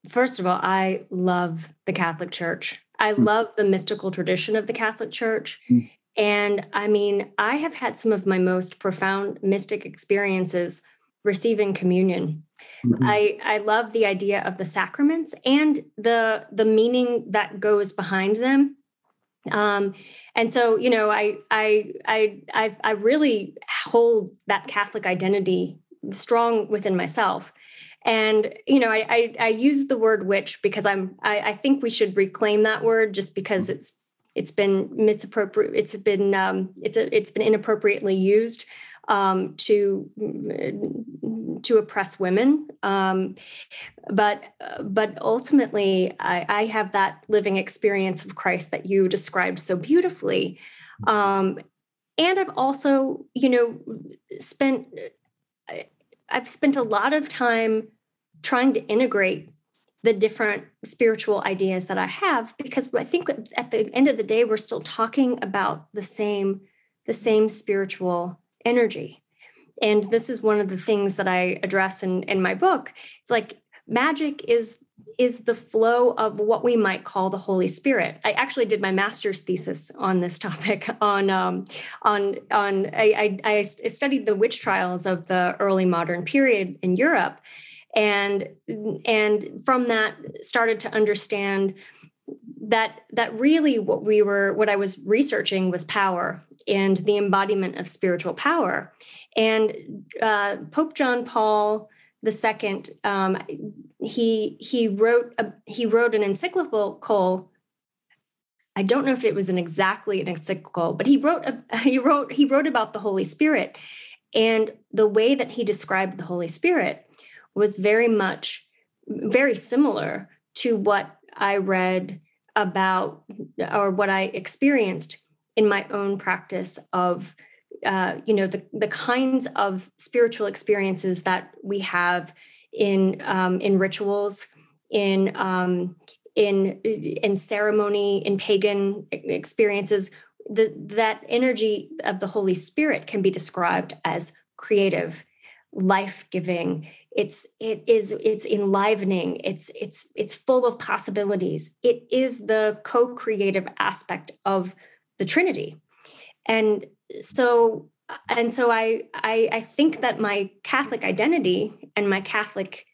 First of all, I love the Catholic Church. I love the mystical tradition of the Catholic Church. And I mean, I have had some of my most profound mystic experiences receiving communion. I love the idea of the sacraments and the meaning that goes behind them. And so, I really hold that Catholic identity strong within myself. And, I use the word witch because I think we should reclaim that word, just because it's been misappropriate. It's been inappropriately used to oppress women. But ultimately, I have that living experience of Christ that you described so beautifully. And I've also, spent a lot of time trying to integrate the different spiritual ideas that I have, because I think at the end of the day, we're still talking about the same spiritual energy. And this is one of the things that I address in my book. It's like magic is is the flow of what we might call the Holy Spirit. I actually did my master's thesis on this topic. I studied the witch trials of the early modern period in Europe, and from that started to understand that really what I was researching was power and the embodiment of spiritual power. And Pope John Paul II, he wrote an encyclical. I don't know if it was exactly an encyclical, but he wrote about the Holy Spirit, and the way that he described the Holy Spirit was very similar to what I read about or what I experienced in my own practice of the kinds of spiritual experiences that we have in rituals, in ceremony, in pagan experiences. That energy of the Holy Spirit can be described as creative, life-giving. It's enlivening. It's full of possibilities. It is the co-creative aspect of the Trinity. And so I think that my Catholic identity and my Catholic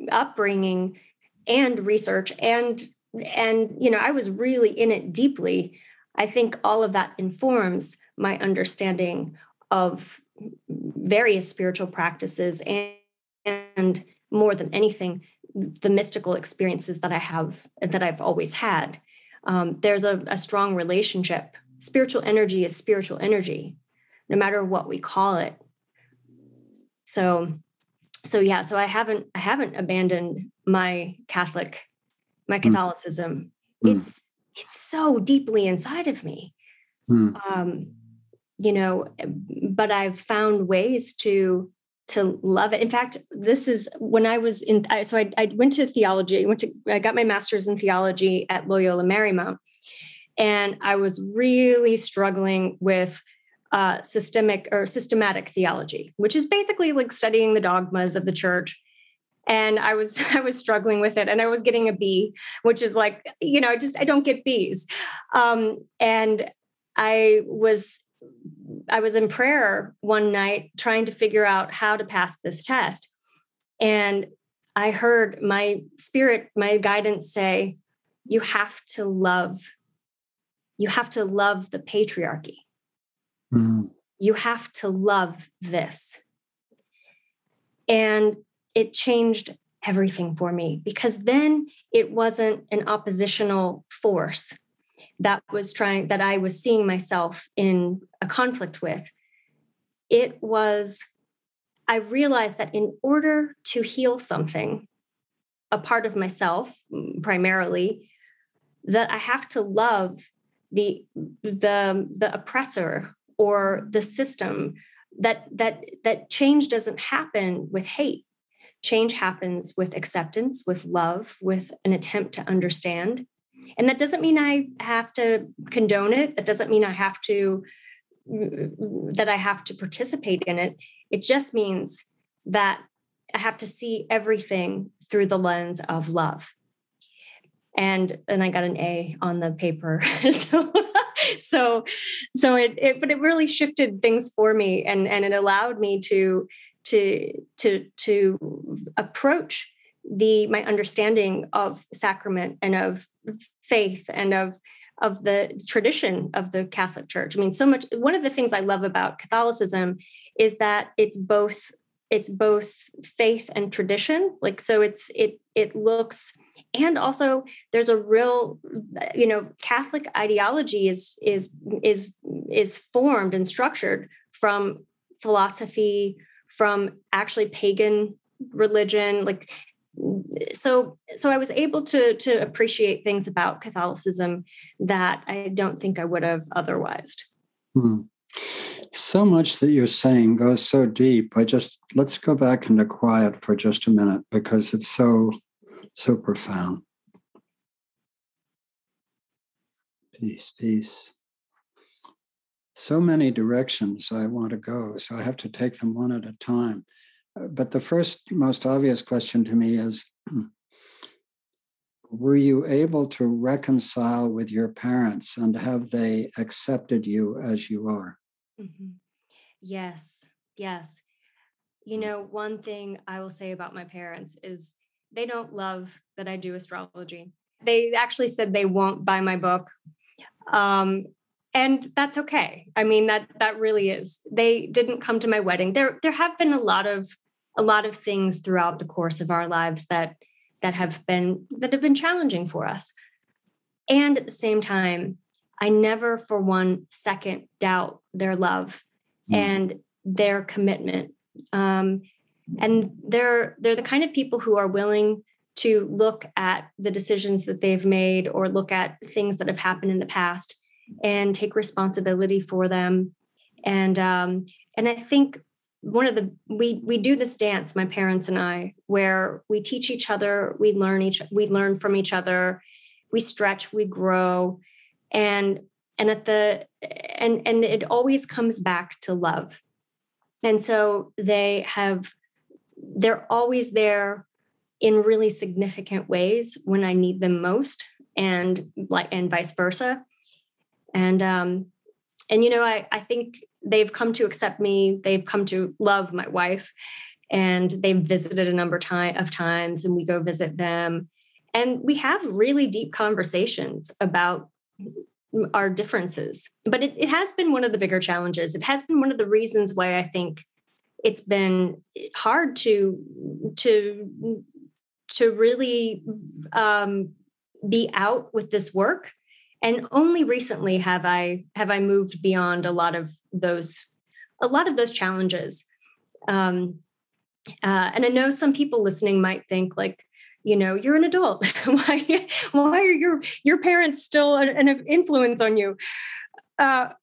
upbringing and research and I was really in it deeply. I think all of that informs my understanding of various spiritual practices and more than anything, the mystical experiences that I've always had. There's a strong relationship. Spiritual energy is spiritual energy, no matter what we call it. So I haven't abandoned my Catholicism. It's so deeply inside of me. But I've found ways to love it. In fact, this is when I was I went to theology. I got my master's in theology at Loyola Marymount, and I was really struggling with systematic theology, which is basically like studying the dogmas of the church. And I was struggling with it, and I was getting a B, which is like, I don't get Bs. And I was in prayer one night trying to figure out how to pass this test. And I heard my spirit, my guidance say, you have to love the patriarchy. You have to love this. And it changed everything for me, because then it wasn't an oppositional force that I was seeing myself in a conflict with. I realized that in order to heal something, a part of myself primarily, that I have to love the oppressor or the system. That change doesn't happen with hate. Change happens with acceptance, with love, with an attempt to understand. And that doesn't mean I have to condone it. That doesn't mean I have to participate in it. It just means that I have to see everything through the lens of love. And I got an A on the paper. But it really shifted things for me, and it allowed me to approach my understanding of sacrament and of faith and of the tradition of the Catholic Church. I mean, so much. One of the things I love about Catholicism is that it's both faith and tradition. Like, so it looks, and also there's a real, Catholic ideology is formed and structured from philosophy, from actually pagan religion. Like, so I was able to appreciate things about Catholicism that I don't think I would have otherwise. So much that you're saying goes so deep. Let's go back into quiet for just a minute, because it's so profound. Peace. So many directions I want to go, so I have to take them one at a time. But the first most obvious question to me is, were you able to reconcile with your parents, and have they accepted you as you are? Mm-hmm. Yes, yes. One thing I will say about my parents is they don't love that I do astrology. They actually said they won't buy my book. And that's okay. I mean, that really is. They didn't come to my wedding. There have been a lot of things throughout the course of our lives that have been challenging for us. And at the same time, I never for one second doubt their love and their commitment. And they're the kind of people who are willing to look at the decisions that they've made or look at things that have happened in the past and take responsibility for them. And I think we do this dance, my parents and I, where we teach each other, we learn from each other, we stretch, we grow, and it always comes back to love. And so they're always there in really significant ways when I need them most, and vice versa. And I think they've come to accept me. They've come to love my wife, and they've visited a number of times, and we go visit them. And we have really deep conversations about our differences. But it has been one of the bigger challenges. It has been one of the reasons why I think it's been hard to really be out with this work. And only recently have I moved beyond a lot of those challenges. And I know some people listening might think like, you're an adult. why are your parents still an influence on you? But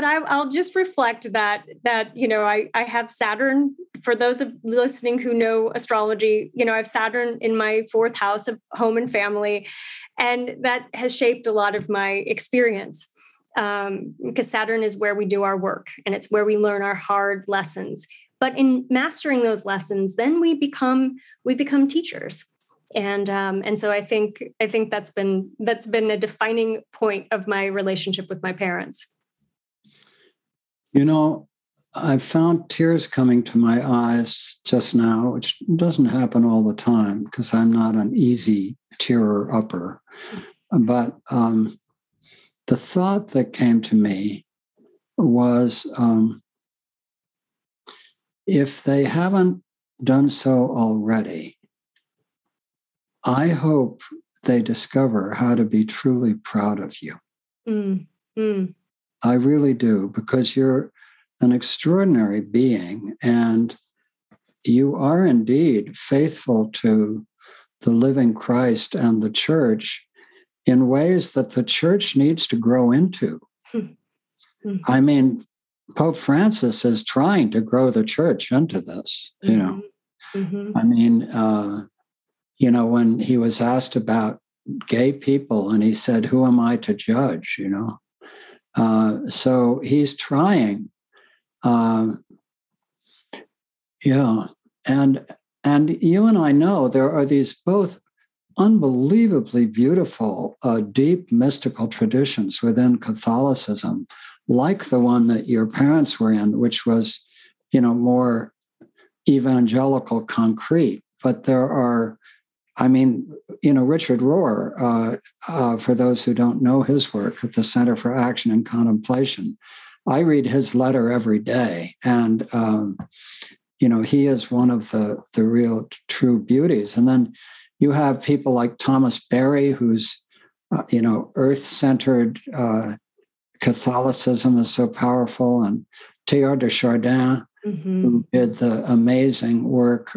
I'll just reflect that I have Saturn. For those of listening who know astrology, I have Saturn in my 4th house of home and family, and that has shaped a lot of my experience. Because Saturn is where we do our work, and it's where we learn our hard lessons. But in mastering those lessons, then we become teachers. And so I think that's been a defining point of my relationship with my parents. I found tears coming to my eyes just now, which doesn't happen all the time because I'm not an easy tearer upper. But the thought that came to me was, if they haven't done so already, I hope they discover how to be truly proud of you. I really do, because you're an extraordinary being, and you are indeed faithful to the living Christ and the church in ways that the church needs to grow into. I mean, Pope Francis is trying to grow the church into this, I mean, when he was asked about gay people, and he said, "Who am I to judge?" So he's trying. And you and I know there are these both unbelievably beautiful, deep mystical traditions within Catholicism, like the one that your parents were in, which was, more evangelical, concrete. But there are, Richard Rohr, for those who don't know his work at the Center for Action and Contemplation, I read his letter every day. And, he is one of the real true beauties. And then you have people like Thomas Berry, who's, earth-centered Catholicism is so powerful, and Teilhard de Chardin, who did the amazing work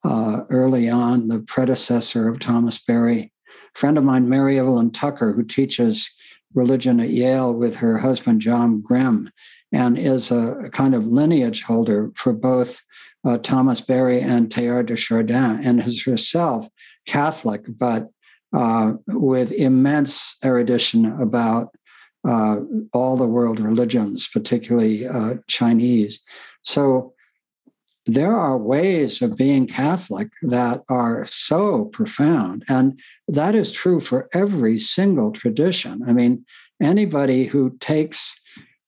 early on, the predecessor of Thomas Berry. A friend of mine, Mary Evelyn Tucker, who teaches religion at Yale with her husband, John Grimm, and is a kind of lineage holder for both Thomas Berry and Teilhard de Chardin, and is herself Catholic, but with immense erudition about all the world religions, particularly Chinese. So there are ways of being Catholic that are so profound. And that is true for every single tradition. I mean, anybody who takes,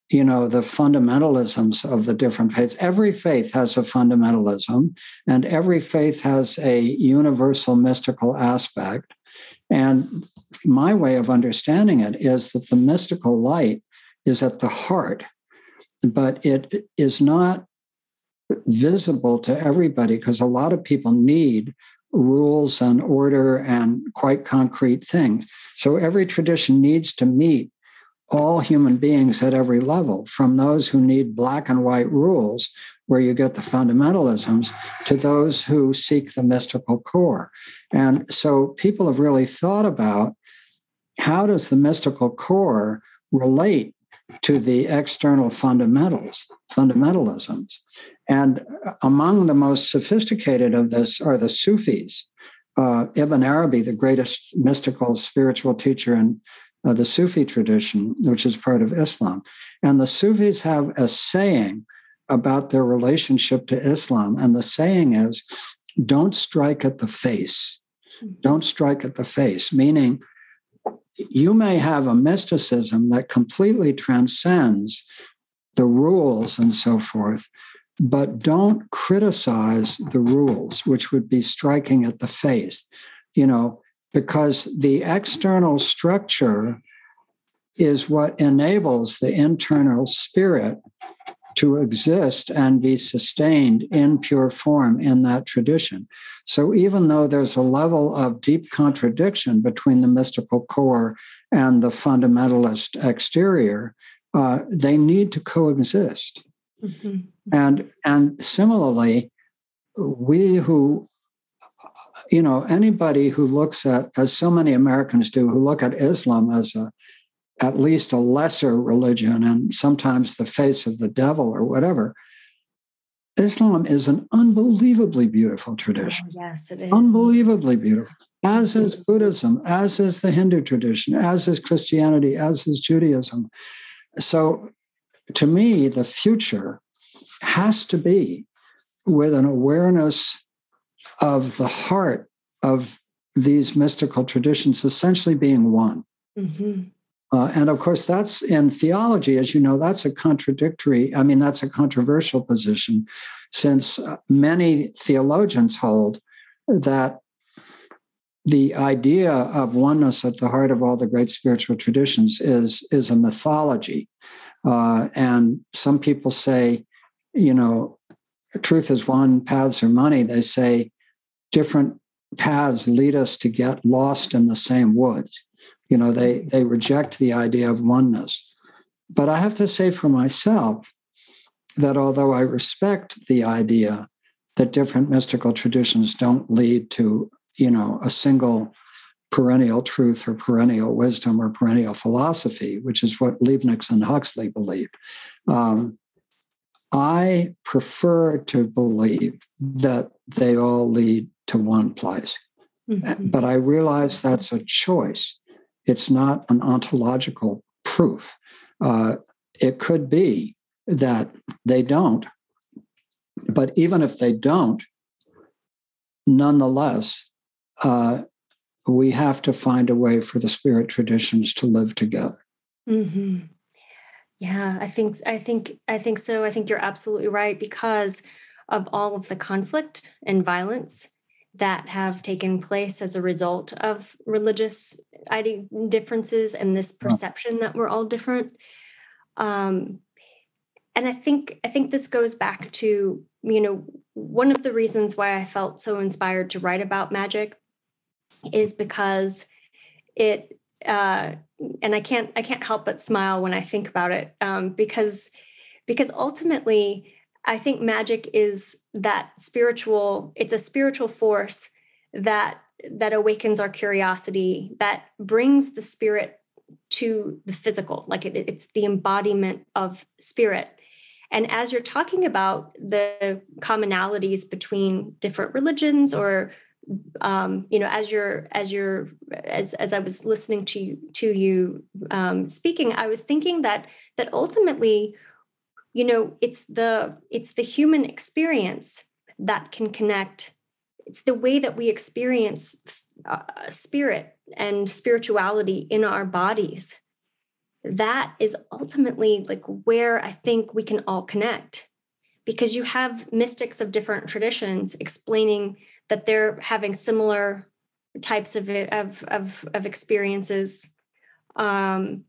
the fundamentalisms of the different faiths, every faith has a fundamentalism, and every faith has a universal mystical aspect. And my way of understanding it is that the mystical light is at the heart, but it is not visible to everybody because a lot of people need rules and order and quite concrete things. So every tradition needs to meet all human beings at every level, from those who need black and white rules, where you get the fundamentalisms, to those who seek the mystical core. And so people have really thought about, how does the mystical core relate to the external fundamentalisms? And among the most sophisticated of this are the Sufis. Ibn Arabi, the greatest mystical spiritual teacher in the Sufi tradition, which is part of Islam. And the Sufis have a saying about their relationship to Islam. And the saying is, don't strike at the face. Don't strike at the face, meaning you may have a mysticism that completely transcends the rules and so forth, but don't criticize the rules, which would be striking at the face, because the external structure is what enables the internal spirit to exist and be sustained in pure form in that tradition. So even though there's a level of deep contradiction between the mystical core and the fundamentalist exterior, they need to coexist. Mm-hmm. And similarly, we who, anybody who looks at, as so many Americans do, who look at Islam as at least a lesser religion and sometimes the face of the devil or whatever, Islam is an unbelievably beautiful tradition. Oh, yes, it is. Unbelievably beautiful. As is Buddhism, as is the Hindu tradition, as is Christianity, as is Judaism. So to me, the future has to be with an awareness of the heart of these mystical traditions essentially being one. Mm-hmm. And of course, that's in theology, as you know, that's a controversial position, since many theologians hold that the idea of oneness at the heart of all the great spiritual traditions is a mythology. And some people say, truth is one, paths are many. They say different paths lead us to get lost in the same woods. They reject the idea of oneness. But I have to say for myself that although I respect the idea that different mystical traditions don't lead to, a single perennial truth or perennial wisdom or perennial philosophy, which is what Leibniz and Huxley believed, I prefer to believe that they all lead to one place. Mm-hmm. But I realize that's a choice. It's not an ontological proof. It could be that they don't, but even if they don't, nonetheless, we have to find a way for the spirit traditions to live together. Mm-hmm. Yeah, I think so. I think you're absolutely right, because of all of the conflict and violence that have taken place as a result of religious differences and this perception that we're all different. And I think this goes back to, one of the reasons why I felt so inspired to write about magic is because it, and I can't help but smile when I think about it, because ultimately I think magic is it's a spiritual force that awakens our curiosity, that brings the spirit to the physical, like it's the embodiment of spirit. And as you're talking about the commonalities between different religions, or as I was listening to you speaking, I was thinking that ultimately, it's the human experience that can connect. It's the way that we experience spirit and spirituality in our bodies. That is ultimately like where I think we can all connect, because you have mystics of different traditions explaining that they're having similar types of experiences, and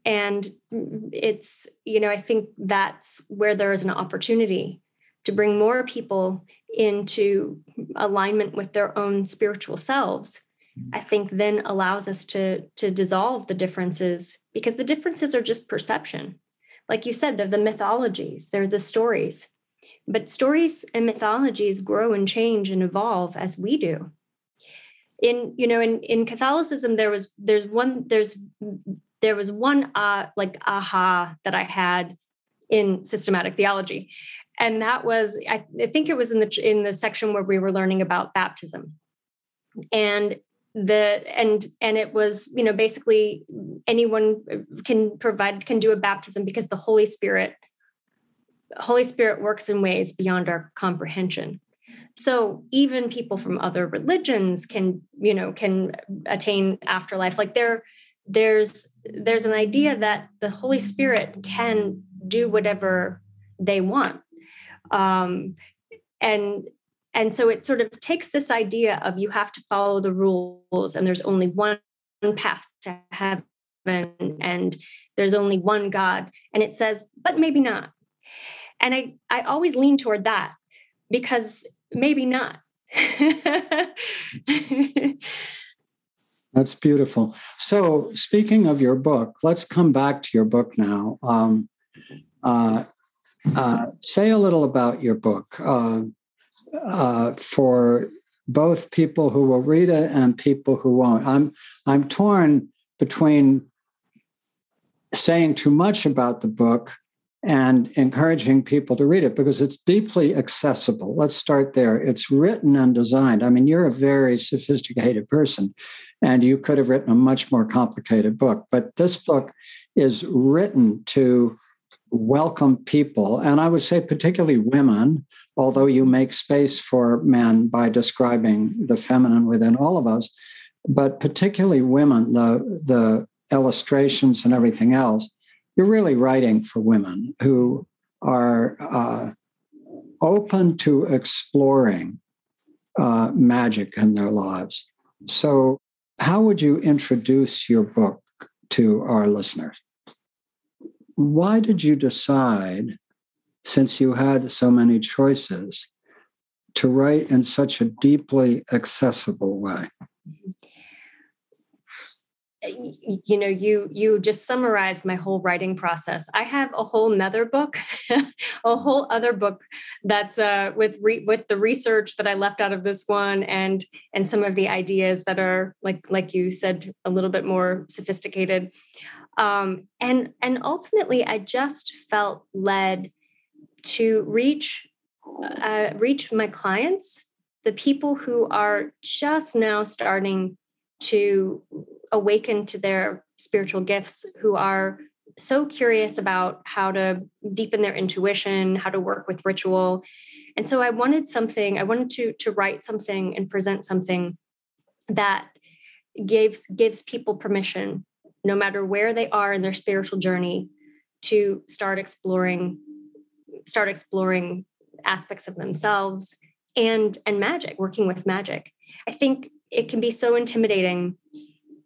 it's, I think that's where there is an opportunity to bring more people into alignment with their own spiritual selves. I think then allows us to dissolve the differences, because the differences are just perception. Like you said, they're the mythologies, they're the stories. But stories and mythologies grow and change and evolve as we do. In Catholicism, there was one like aha that I had in systematic theology, and that was I think it was in the section where we were learning about baptism, and it was basically anyone can do a baptism because the Holy Spirit works in ways beyond our comprehension. So even people from other religions can attain afterlife. Like there's an idea that the Holy Spirit can do whatever they want. And so it sort of takes this idea of you have to follow the rules, and there's only one path to heaven, and there's only one God. And it says, but maybe not. And I always lean toward that, because maybe not. That's beautiful. So speaking of your book, let's come back to your book now. Say a little about your book for both people who will read it and people who won't. I'm torn between saying too much about the book and encouraging people to read it, because it's deeply accessible. Let's start there. It's written and designed. I mean, you're a very sophisticated person, and you could have written a much more complicated book. But this book is written to welcome people, and I would say particularly women, although you make space for men by describing the feminine within all of us, but particularly women, the illustrations and everything else. You're really writing for women who are open to exploring magic in their lives. So how would you introduce your book to our listeners? Why did you decide, since you had so many choices, to write in such a deeply accessible way? You just summarized my whole writing process. I have a whole nother book, a whole other book that's with the research that I left out of this one, and some of the ideas that are like you said, a little bit more sophisticated. And ultimately, I just felt led to reach my clients, the people who are just now starting to awaken to their spiritual gifts, who are so curious about how to deepen their intuition, how to work with ritual. And so I wanted to write something and present something that gives people permission, no matter where they are in their spiritual journey, to start exploring aspects of themselves and magic, working with magic. I think it can be so intimidating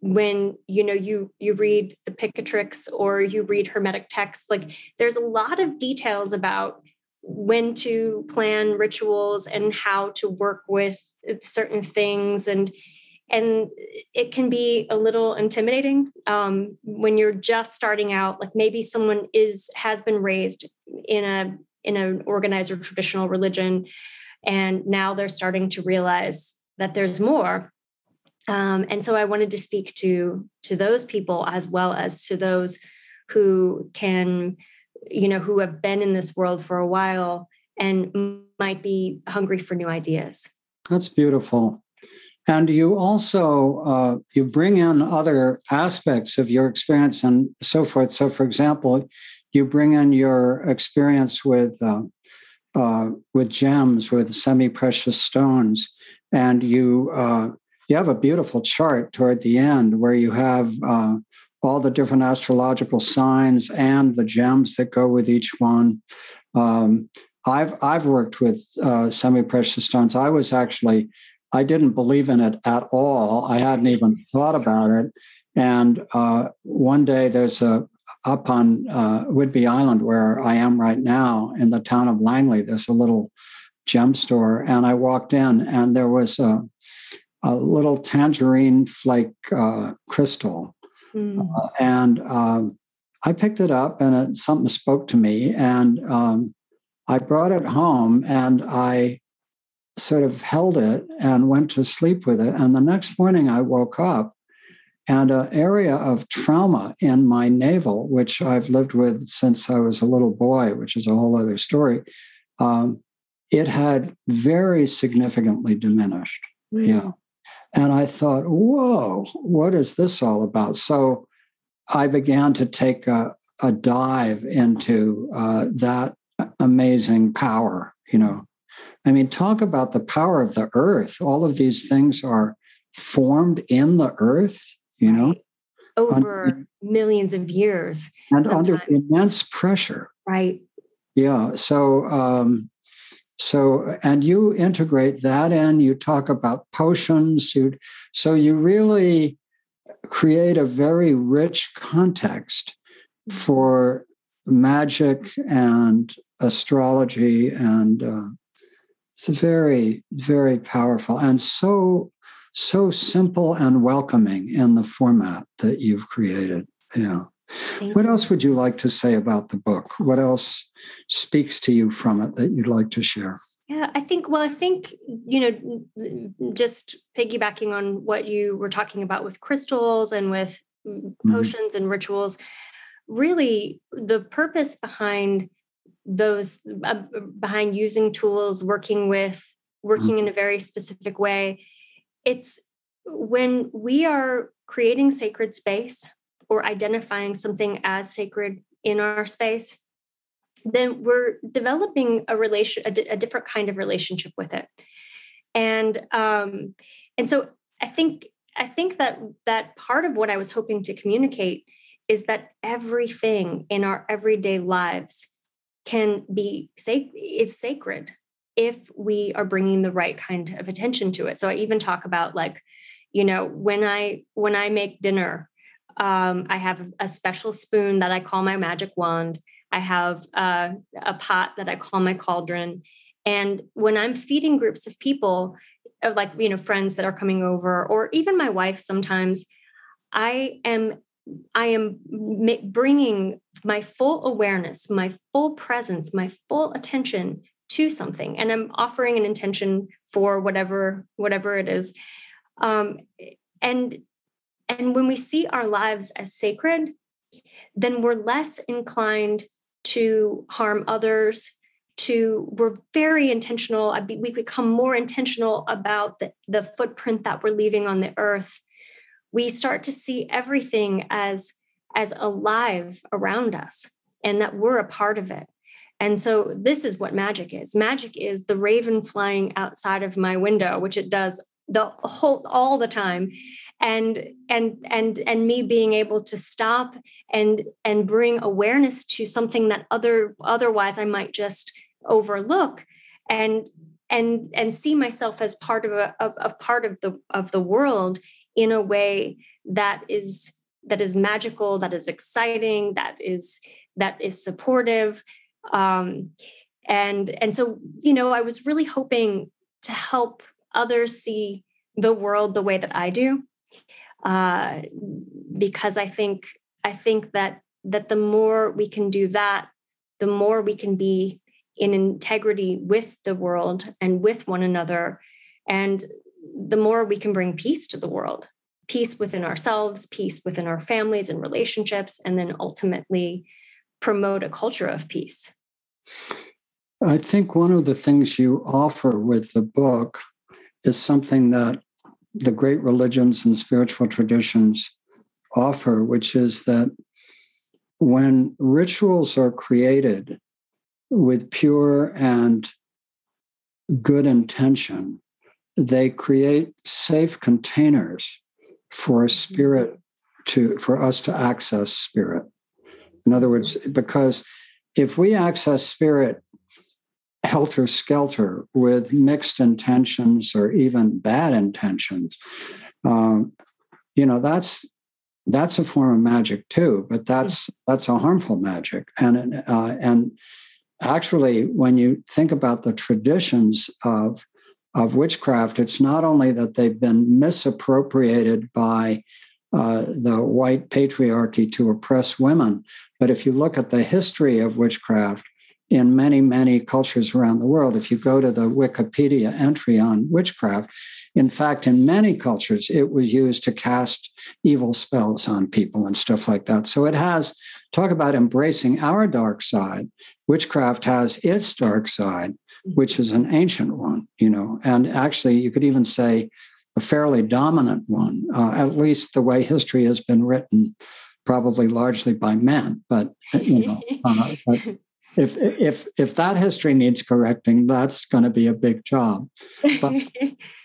when you read the Picatrix or you read Hermetic texts. Like, there's a lot of details about when to plan rituals and how to work with certain things, and it can be a little intimidating when you're just starting out. Like, maybe someone has been raised in an organized or traditional religion, and now they're starting to realize that there's more. And so I wanted to speak to those people, as well as to those who can, who have been in this world for a while and might be hungry for new ideas. That's beautiful. And you also, you bring in other aspects of your experience and so forth. So, for example, you bring in your experience with with gems, with semi-precious stones, and you have a beautiful chart toward the end where you have all the different astrological signs and the gems that go with each one. I've worked with semi-precious stones. I didn't believe in it at all. I hadn't even thought about it. And one day there's up on Whidbey Island, where I am right now, in the town of Langley, there's a little gem store. And I walked in, and there was a little tangerine flake crystal. And I picked it up, and something spoke to me. And I brought it home, and I sort of held it and went to sleep with it. And the next morning I woke up, and an area of trauma in my navel, which I've lived with since I was a little boy, which is a whole other story, it had very significantly diminished. Yeah. And I thought, whoa, what is this all about? So I began to take a dive into that amazing power. I mean, talk about the power of the earth. All of these things are formed in the earth, over millions of years. And sometimes, under immense pressure. Right. Yeah. So, and you integrate that in, you talk about potions. So you really create a very rich context for magic and astrology. And it's very, very powerful and so simple and welcoming in the format that you've created. Yeah. What else would you like to say about the book? What else speaks to you from it that you'd like to share? Yeah, I think, just piggybacking on what you were talking about with crystals and with potions and rituals, really the purpose behind those, behind using tools, working in a very specific way, it's when we are creating sacred space or identifying something as sacred in our space, then we're developing a different kind of relationship with it. And so I think that part of what I was hoping to communicate is that everything in our everyday lives is sacred if we are bringing the right kind of attention to it. So I even talk about, when I make dinner, I have a special spoon that I call my magic wand. I have a pot that I call my cauldron. And when I'm feeding groups of people, friends that are coming over, or even my wife, sometimes I am bringing my full awareness, my full presence, my full attention to something, and I'm offering an intention for whatever it is. And when we see our lives as sacred, then we're less inclined to harm others. We're very intentional. We become more intentional about the footprint that we're leaving on the earth. We start to see everything as alive around us, and that we're a part of it. And so this is what magic is. Magic is the raven flying outside of my window, which it does all the time. And me being able to stop and bring awareness to something that otherwise I might just overlook, and see myself as part of the world in a way that is magical, that is exciting, that is supportive. And so, I was really hoping to help others see the world the way that I do, because I think that the more we can do that, the more we can be in integrity with the world and with one another, and the more we can bring peace to the world, peace within ourselves, peace within our families and relationships, and then ultimately promote a culture of peace. I think one of the things you offer with the book is something that the great religions and spiritual traditions offer, which is that when rituals are created with pure and good intention, they create safe containers for spirit for us to access spirit. In other words, because if we access spirit helter-skelter with mixed intentions or even bad intentions, that's a form of magic too, but that's a harmful magic. And actually, when you think about the traditions of witchcraft, it's not only that they've been misappropriated by the white patriarchy to oppress women, but if you look at the history of witchcraft in many, many cultures around the world, if you go to the Wikipedia entry on witchcraft, in fact, in many cultures, it was used to cast evil spells on people and stuff like that. So it has, talk about embracing our dark side. Witchcraft has its dark side, which is an ancient one, and actually you could even say a fairly dominant one, at least the way history has been written, probably largely by men. But, if that history needs correcting, that's going to be a big job.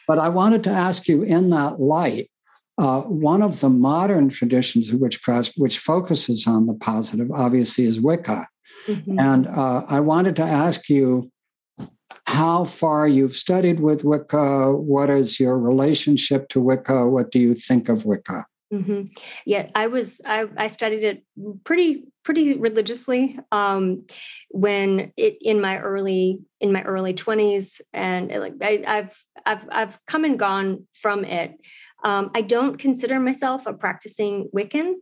But I wanted to ask you, in that light, one of the modern traditions of witchcraft, which focuses on the positive, obviously, is Wicca. Mm-hmm. And I wanted to ask you how far you've studied with Wicca. What is your relationship to Wicca? What do you think of Wicca? Mm-hmm. Yeah, I studied it pretty religiously when in my early 20s, and I've come and gone from it. I don't consider myself a practicing Wiccan,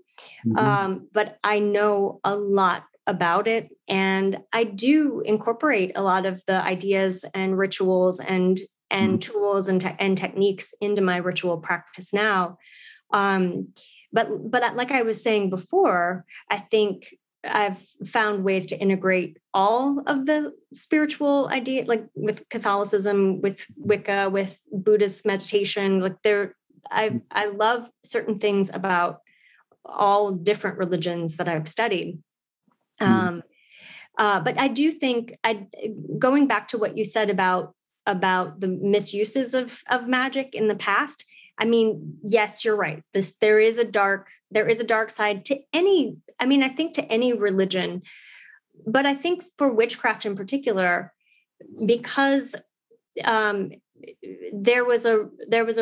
but I know a lot about it, and I do incorporate a lot of the ideas and rituals and tools and techniques into my ritual practice now. But like I was saying before, I think I've found ways to integrate all of the spiritual idea, like with Catholicism, with Wicca, with Buddhist meditation. I love certain things about all different religions that I've studied. But I do think, going back to what you said about the misuses of magic in the past, I mean, yes, you're right. There is a dark side to any, I think to any religion, but I think for witchcraft in particular, because there was a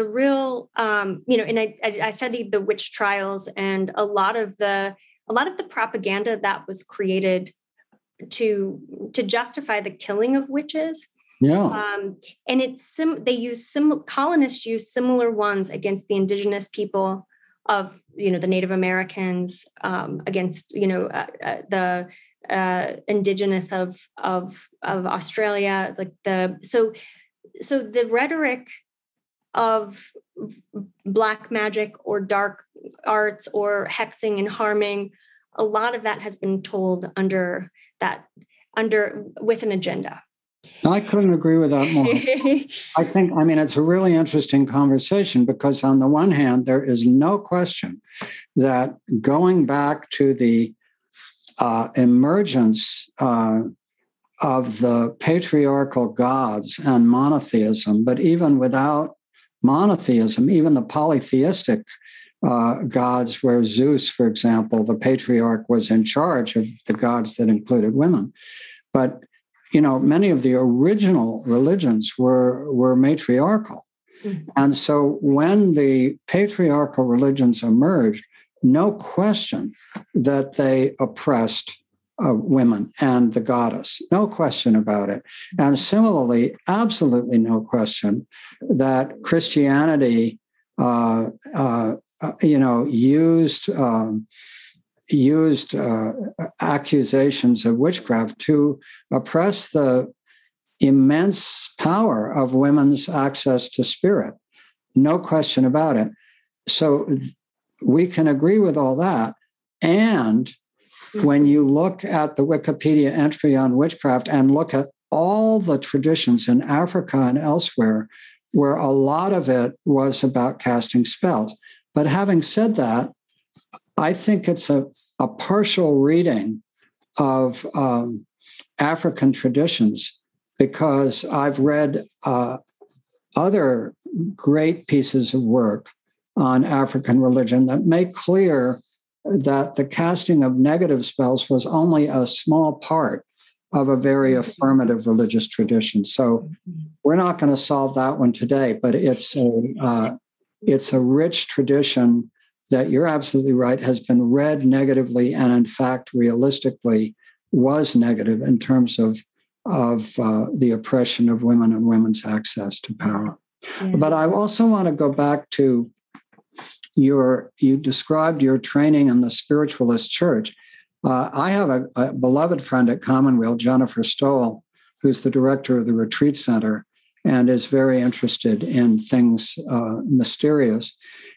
real, and I studied the witch trials, and a lot of the propaganda that was created to justify the killing of witches. Yeah. And colonists use similar ones against the indigenous people of, the Native Americans, against, the indigenous of Australia, so the rhetoric of black magic or dark arts or hexing and harming, a lot of that has been told with an agenda. I couldn't agree with that more. I think, it's a really interesting conversation, because on the one hand, there is no question that going back to the emergence of the patriarchal gods and monotheism, but even without monotheism, even the polytheistic gods, where Zeus, for example, the patriarch, was in charge of the gods that included women. But many of the original religions were matriarchal. Mm-hmm. And so when the patriarchal religions emerged, no question that they oppressed women and the goddess, no question about it. And similarly, absolutely no question that Christianity, used accusations of witchcraft to oppress the immense power of women's access to spirit. No question about it. So we can agree with all that. And when you look at the Wikipedia entry on witchcraft and look at all the traditions in Africa and elsewhere, where a lot of it was about casting spells. But having said that, I think it's a partial reading of African traditions, because I've read other great pieces of work on African religion that make clear that the casting of negative spells was only a small part of a very affirmative religious tradition. So we're not going to solve that one today, but it's a rich tradition that, you're absolutely right, has been read negatively, and in fact, realistically, was negative in terms of the oppression of women and women's access to power. Yeah. But I also want to go back to you described your training in the spiritualist church. I have a beloved friend at Commonweal, Jennifer Stoll, who's the director of the Retreat Center and is very interested in things mysterious.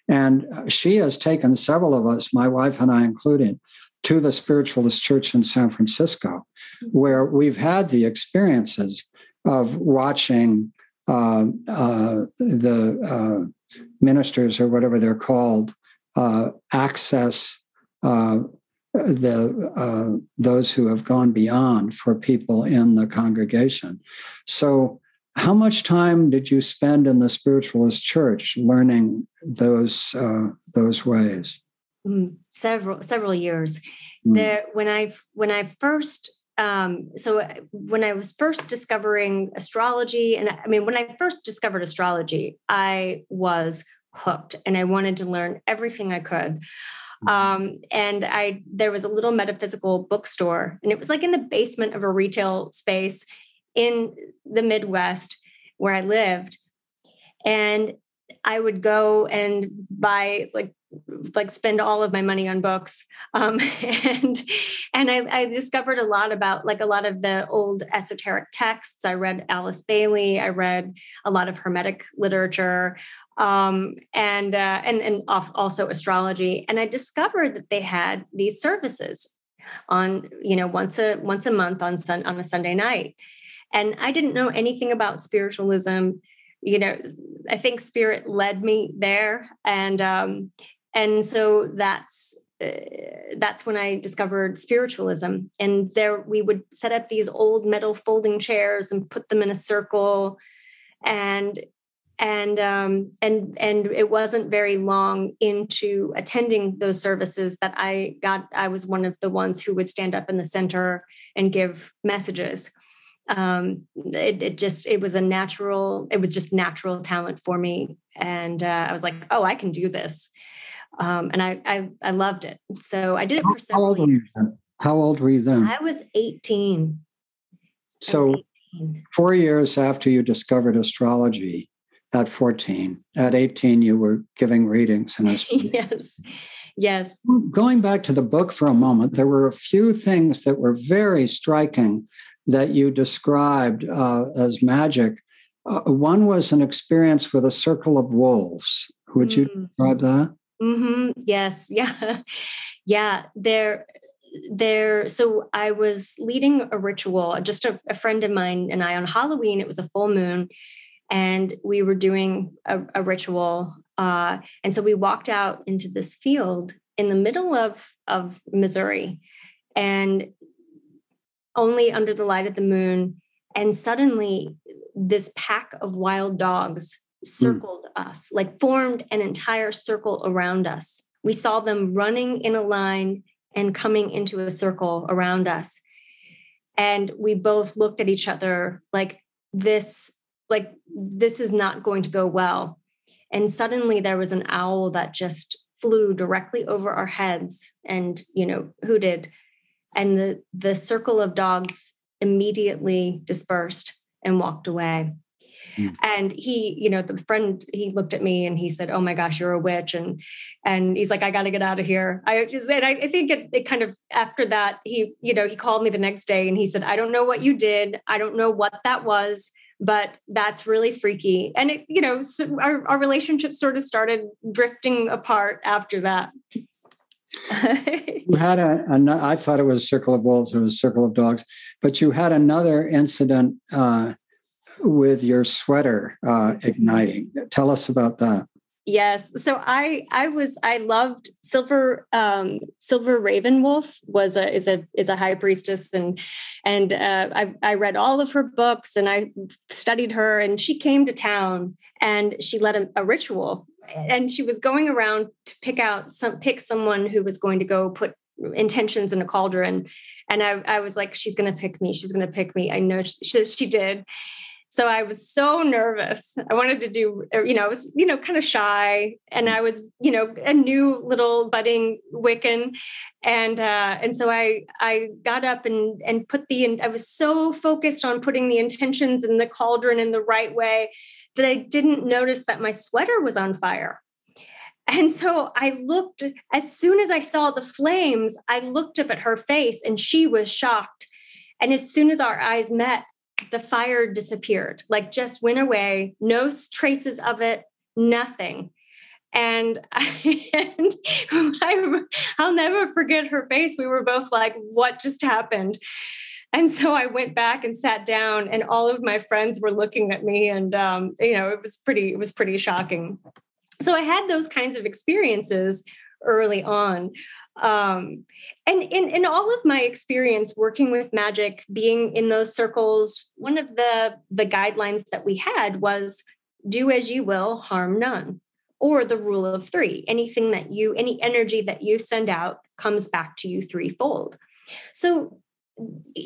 And she has taken several of us, my wife and I included, to the spiritualist church in San Francisco, where we've had the experiences of watching the ministers, or whatever they're called, access those who have gone beyond for people in the congregation. So how much time did you spend in the spiritualist church learning those ways? Several years. There, when I was first discovering astrology, and I mean, when I first discovered astrology, I was hooked, and I wanted to learn everything I could. And there was a little metaphysical bookstore, and it was like in the basement of a retail space in the Midwest where I lived. And I would go and buy spend all of my money on books. And I discovered a lot about a lot of the old esoteric texts. I read Alice Bailey. I read a lot of Hermetic literature, and also astrology. And I discovered that they had these services on, once a month on a Sunday night. And I didn't know anything about spiritualism. I think spirit led me there. And so that's when I discovered spiritualism. And there we would set up these old metal folding chairs and put them in a circle. And it wasn't very long into attending those services that I was one of the ones who would stand up in the center and give messages. It was just natural talent for me. And I was like, oh, I can do this. And I loved it. So I did it for several years. How old were you then? I was 18. So 4 years after you discovered astrology, at 14, at 18, you were giving readings in astrology. Yes. Going back to the book for a moment, there were a few things that were very striking that you described as magic. One was an experience with a circle of wolves. Would you describe that? Mm-hmm. Yes. Yeah. Yeah. So I was leading a ritual, just a friend of mine and I, on Halloween. It was a full moon, and we were doing a ritual. And so we walked out into this field in the middle of Missouri, and only under the light of the moon. And suddenly this pack of wild dogs circled us, formed an entire circle around us. We saw them running in a line and coming into a circle around us. And we both looked at each other this is not going to go well. And suddenly there was an owl that just flew directly over our heads and, hooted. And the circle of dogs immediately dispersed and walked away. And he, the friend, he looked at me and he said, "Oh my gosh, you're a witch." And he's like, "I got to get out of here." I think it kind of, after that, he called me the next day and he said, "I don't know what you did. I don't know what that was, but that's really freaky." And it, so our relationship sort of started drifting apart after that. You had I thought it was a circle of wolves, it was a circle of dogs, but you had another incident with your sweater igniting. Tell us about that. Yes. So I loved Silver Ravenwolf is a high priestess, and I read all of her books and I studied her, and she came to town and she led a ritual, and she was going around to pick someone who was going to go put intentions in a cauldron. And I was like, she's going to pick me. She's going to pick me. I know she did. So I was so nervous. I wanted to do, I was, kind of shy, and I was, a new little budding Wiccan. And so I got up and I was so focused on putting the intentions in the cauldron in the right way that I didn't notice that my sweater was on fire. And so I looked, as soon as I saw the flames, I looked up at her face and she was shocked. And as soon as our eyes met, the fire disappeared, like just went away, no traces of it, nothing. And I'll never forget her face. We were both like, what just happened? And so I went back and sat down, and all of my friends were looking at me, and it was pretty shocking. So I had those kinds of experiences early on. And in all of my experience working with magic, being in those circles, one of the guidelines that we had was do as you will, harm none, or the rule of three. Any energy that you send out comes back to you threefold. So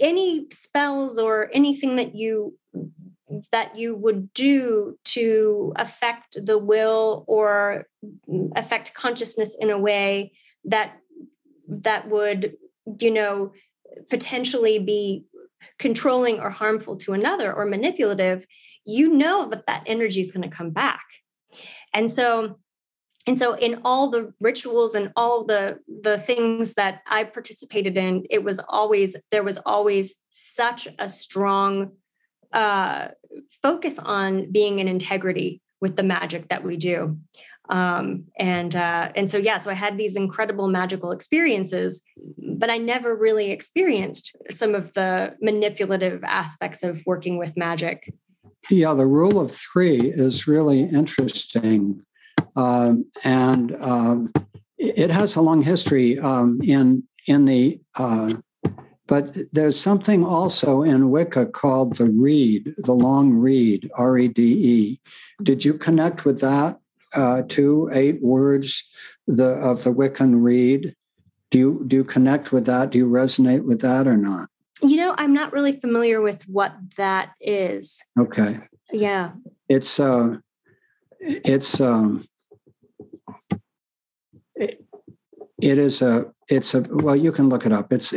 any spells or anything that you would do to affect the will or affect consciousness in a way that would, potentially be controlling or harmful to another or manipulative, that energy is going to come back. And so in all the rituals and all the things that I participated in, there was always such a strong focus on being in integrity with the magic that we do. So I had these incredible magical experiences, but I never really experienced some of the manipulative aspects of working with magic. Yeah, the rule of three is really interesting. It has a long history but there's something also in Wicca called the reed, the long reed, R-E-D-E. Did you connect with that? 8 words of the Wiccan reed. Do you connect with that? Do you resonate with that or not? I'm not really familiar with what that is. Okay. Yeah. It's well, you can look it up. It's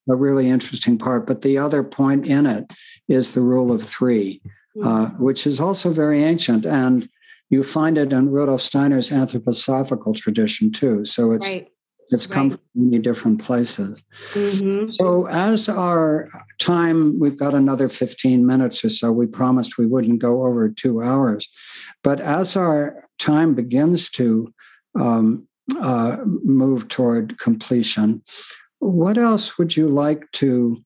a really interesting part, but the other point in it is the rule of three, which is also very ancient, and you find it in Rudolf Steiner's anthroposophical tradition too. So it's come from many different places. Mm-hmm. So as our time, we've got another 15 minutes or so. We promised we wouldn't go over 2 hours, but as our time begins to move toward completion, what else would you like to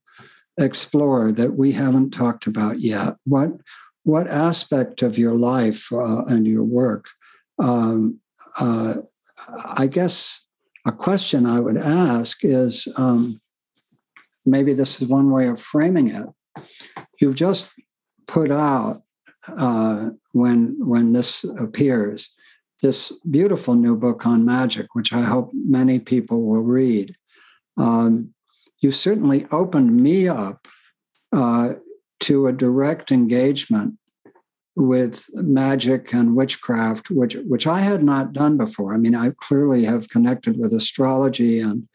explore that we haven't talked about yet? What aspect of your life and your work? I guess a question I would ask is, maybe this is one way of framing it. You've just put out, when this appears, this beautiful new book on magic, which I hope many people will read. You certainly opened me up to a direct engagement with magic and witchcraft, which I had not done before. I mean, I clearly have connected with astrology and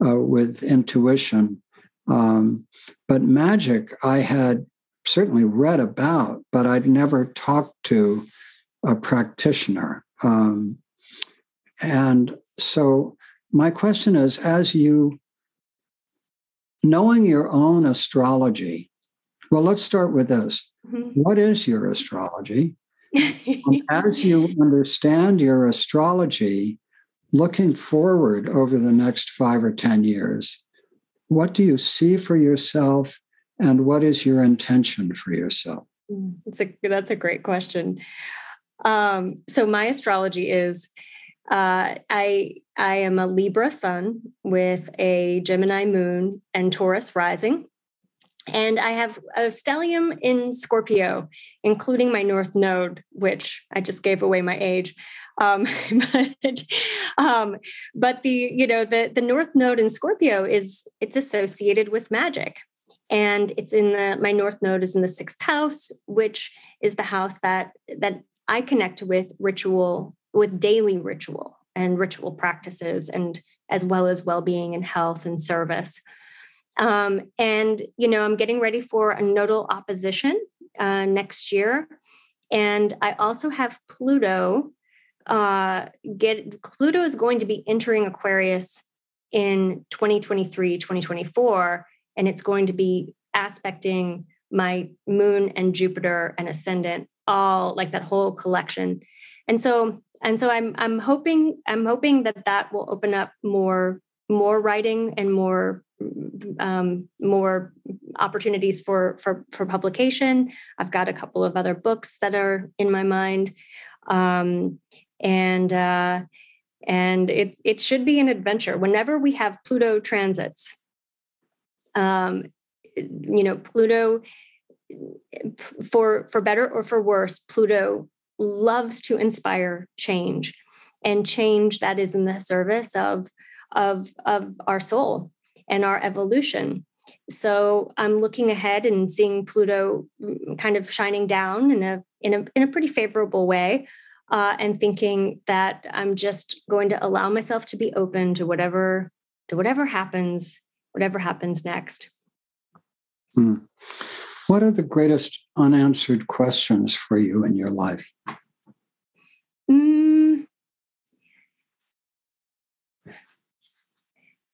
with intuition, but magic I had certainly read about, but I'd never talked to a practitioner. And so my question is, as you, knowing your own astrology, well, let's start with this. Mm-hmm. What is your astrology? As you understand your astrology, looking forward over the next 5 or 10 years, what do you see for yourself, and what is your intention for yourself? That's a great question. So my astrology is I am a Libra sun with a Gemini moon and Taurus rising. And I have a stellium in Scorpio, including my North Node, which I just gave away my age. But the North Node in Scorpio it's associated with magic, and it's my North Node is in the 6th house, which is the house that I connect with ritual, with daily ritual and ritual practices, and as well as well-being and health and service. I'm getting ready for a nodal opposition next year. And I also have Pluto. Pluto is going to be entering Aquarius in 2023, 2024, and it's going to be aspecting my moon and Jupiter and ascendant, all like that whole collection. And so I'm hoping that will open up more writing and more opportunities for publication. I've got a couple of other books that are in my mind. And it should be an adventure. Whenever we have Pluto transits, Pluto, for better or for worse, Pluto loves to inspire change, and change that is in the service of our soul and our evolution. So I'm looking ahead and seeing Pluto kind of shining down in a pretty favorable way, and thinking that I'm just going to allow myself to be open to whatever happens next. What are the greatest unanswered questions for you in your life?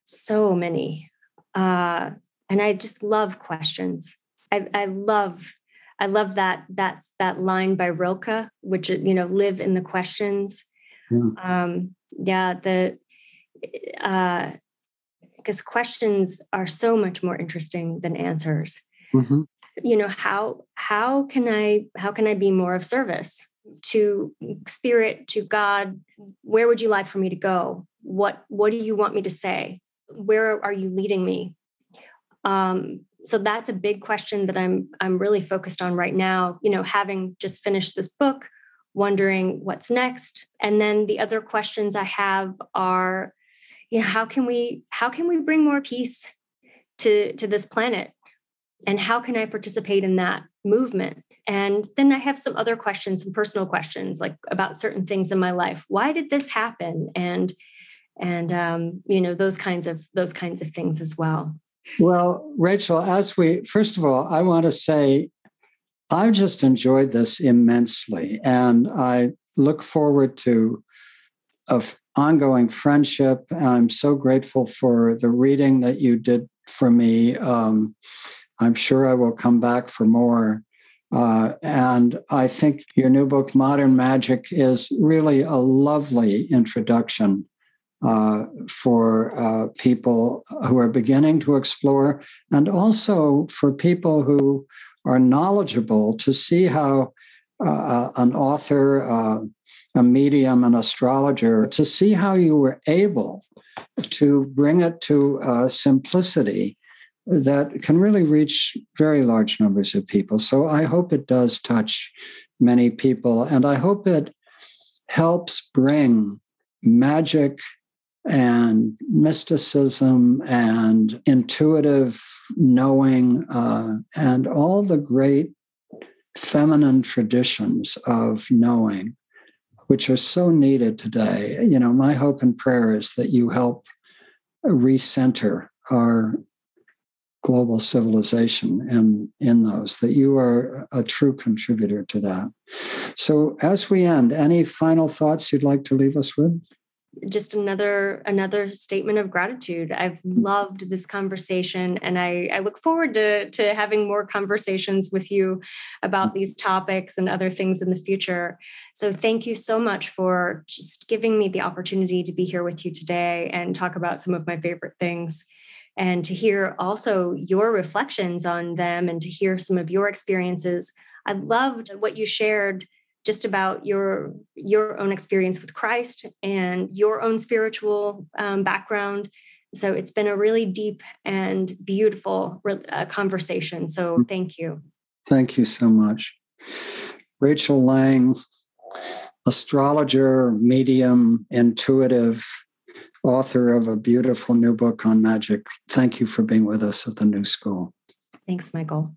So many. And I just love questions. I love that line by Rilke, which, live in the questions. Because questions are so much more interesting than answers. Mm-hmm. How can I be more of service to spirit, to God? Where would you like for me to go? What do you want me to say? Where are you leading me? So that's a big question that I'm really focused on right now, having just finished this book, wondering what's next. And then the other questions I have are, how can we bring more peace to this planet? And how can I participate in that movement? And then I have some other questions, some personal questions, like about certain things in my life. Why did this happen? And those kinds of things as well. Well, Rachel, first of all, I want to say I've just enjoyed this immensely, and I look forward to an ongoing friendship. I'm so grateful for the reading that you did for me. I'm sure I will come back for more. And I think your new book, Modern Magic, is really a lovely introduction for people who are beginning to explore, and also for people who are knowledgeable, to see how an author, a medium, an astrologer, to see how you were able to bring it to simplicity that can really reach very large numbers of people. So I hope it does touch many people, and I hope it helps bring magic and mysticism and intuitive knowing and all the great feminine traditions of knowing, which are so needed today. My hope and prayer is that you help recenter our global civilization in those, that you are a true contributor to that. So as we end, any final thoughts you'd like to leave us with? Just another statement of gratitude. I've loved this conversation, and I look forward to having more conversations with you about these topics and other things in the future. So thank you so much for just giving me the opportunity to be here with you today and talk about some of my favorite things, and to hear also your reflections on them, and to hear some of your experiences. I loved what you shared just about your own experience with Christ and your own spiritual background. So it's been a really deep and beautiful conversation. So thank you. Thank you so much. Rachel Lang, astrologer, medium, intuitive, author of a beautiful new book on magic. Thank you for being with us at the New School. Thanks, Michael.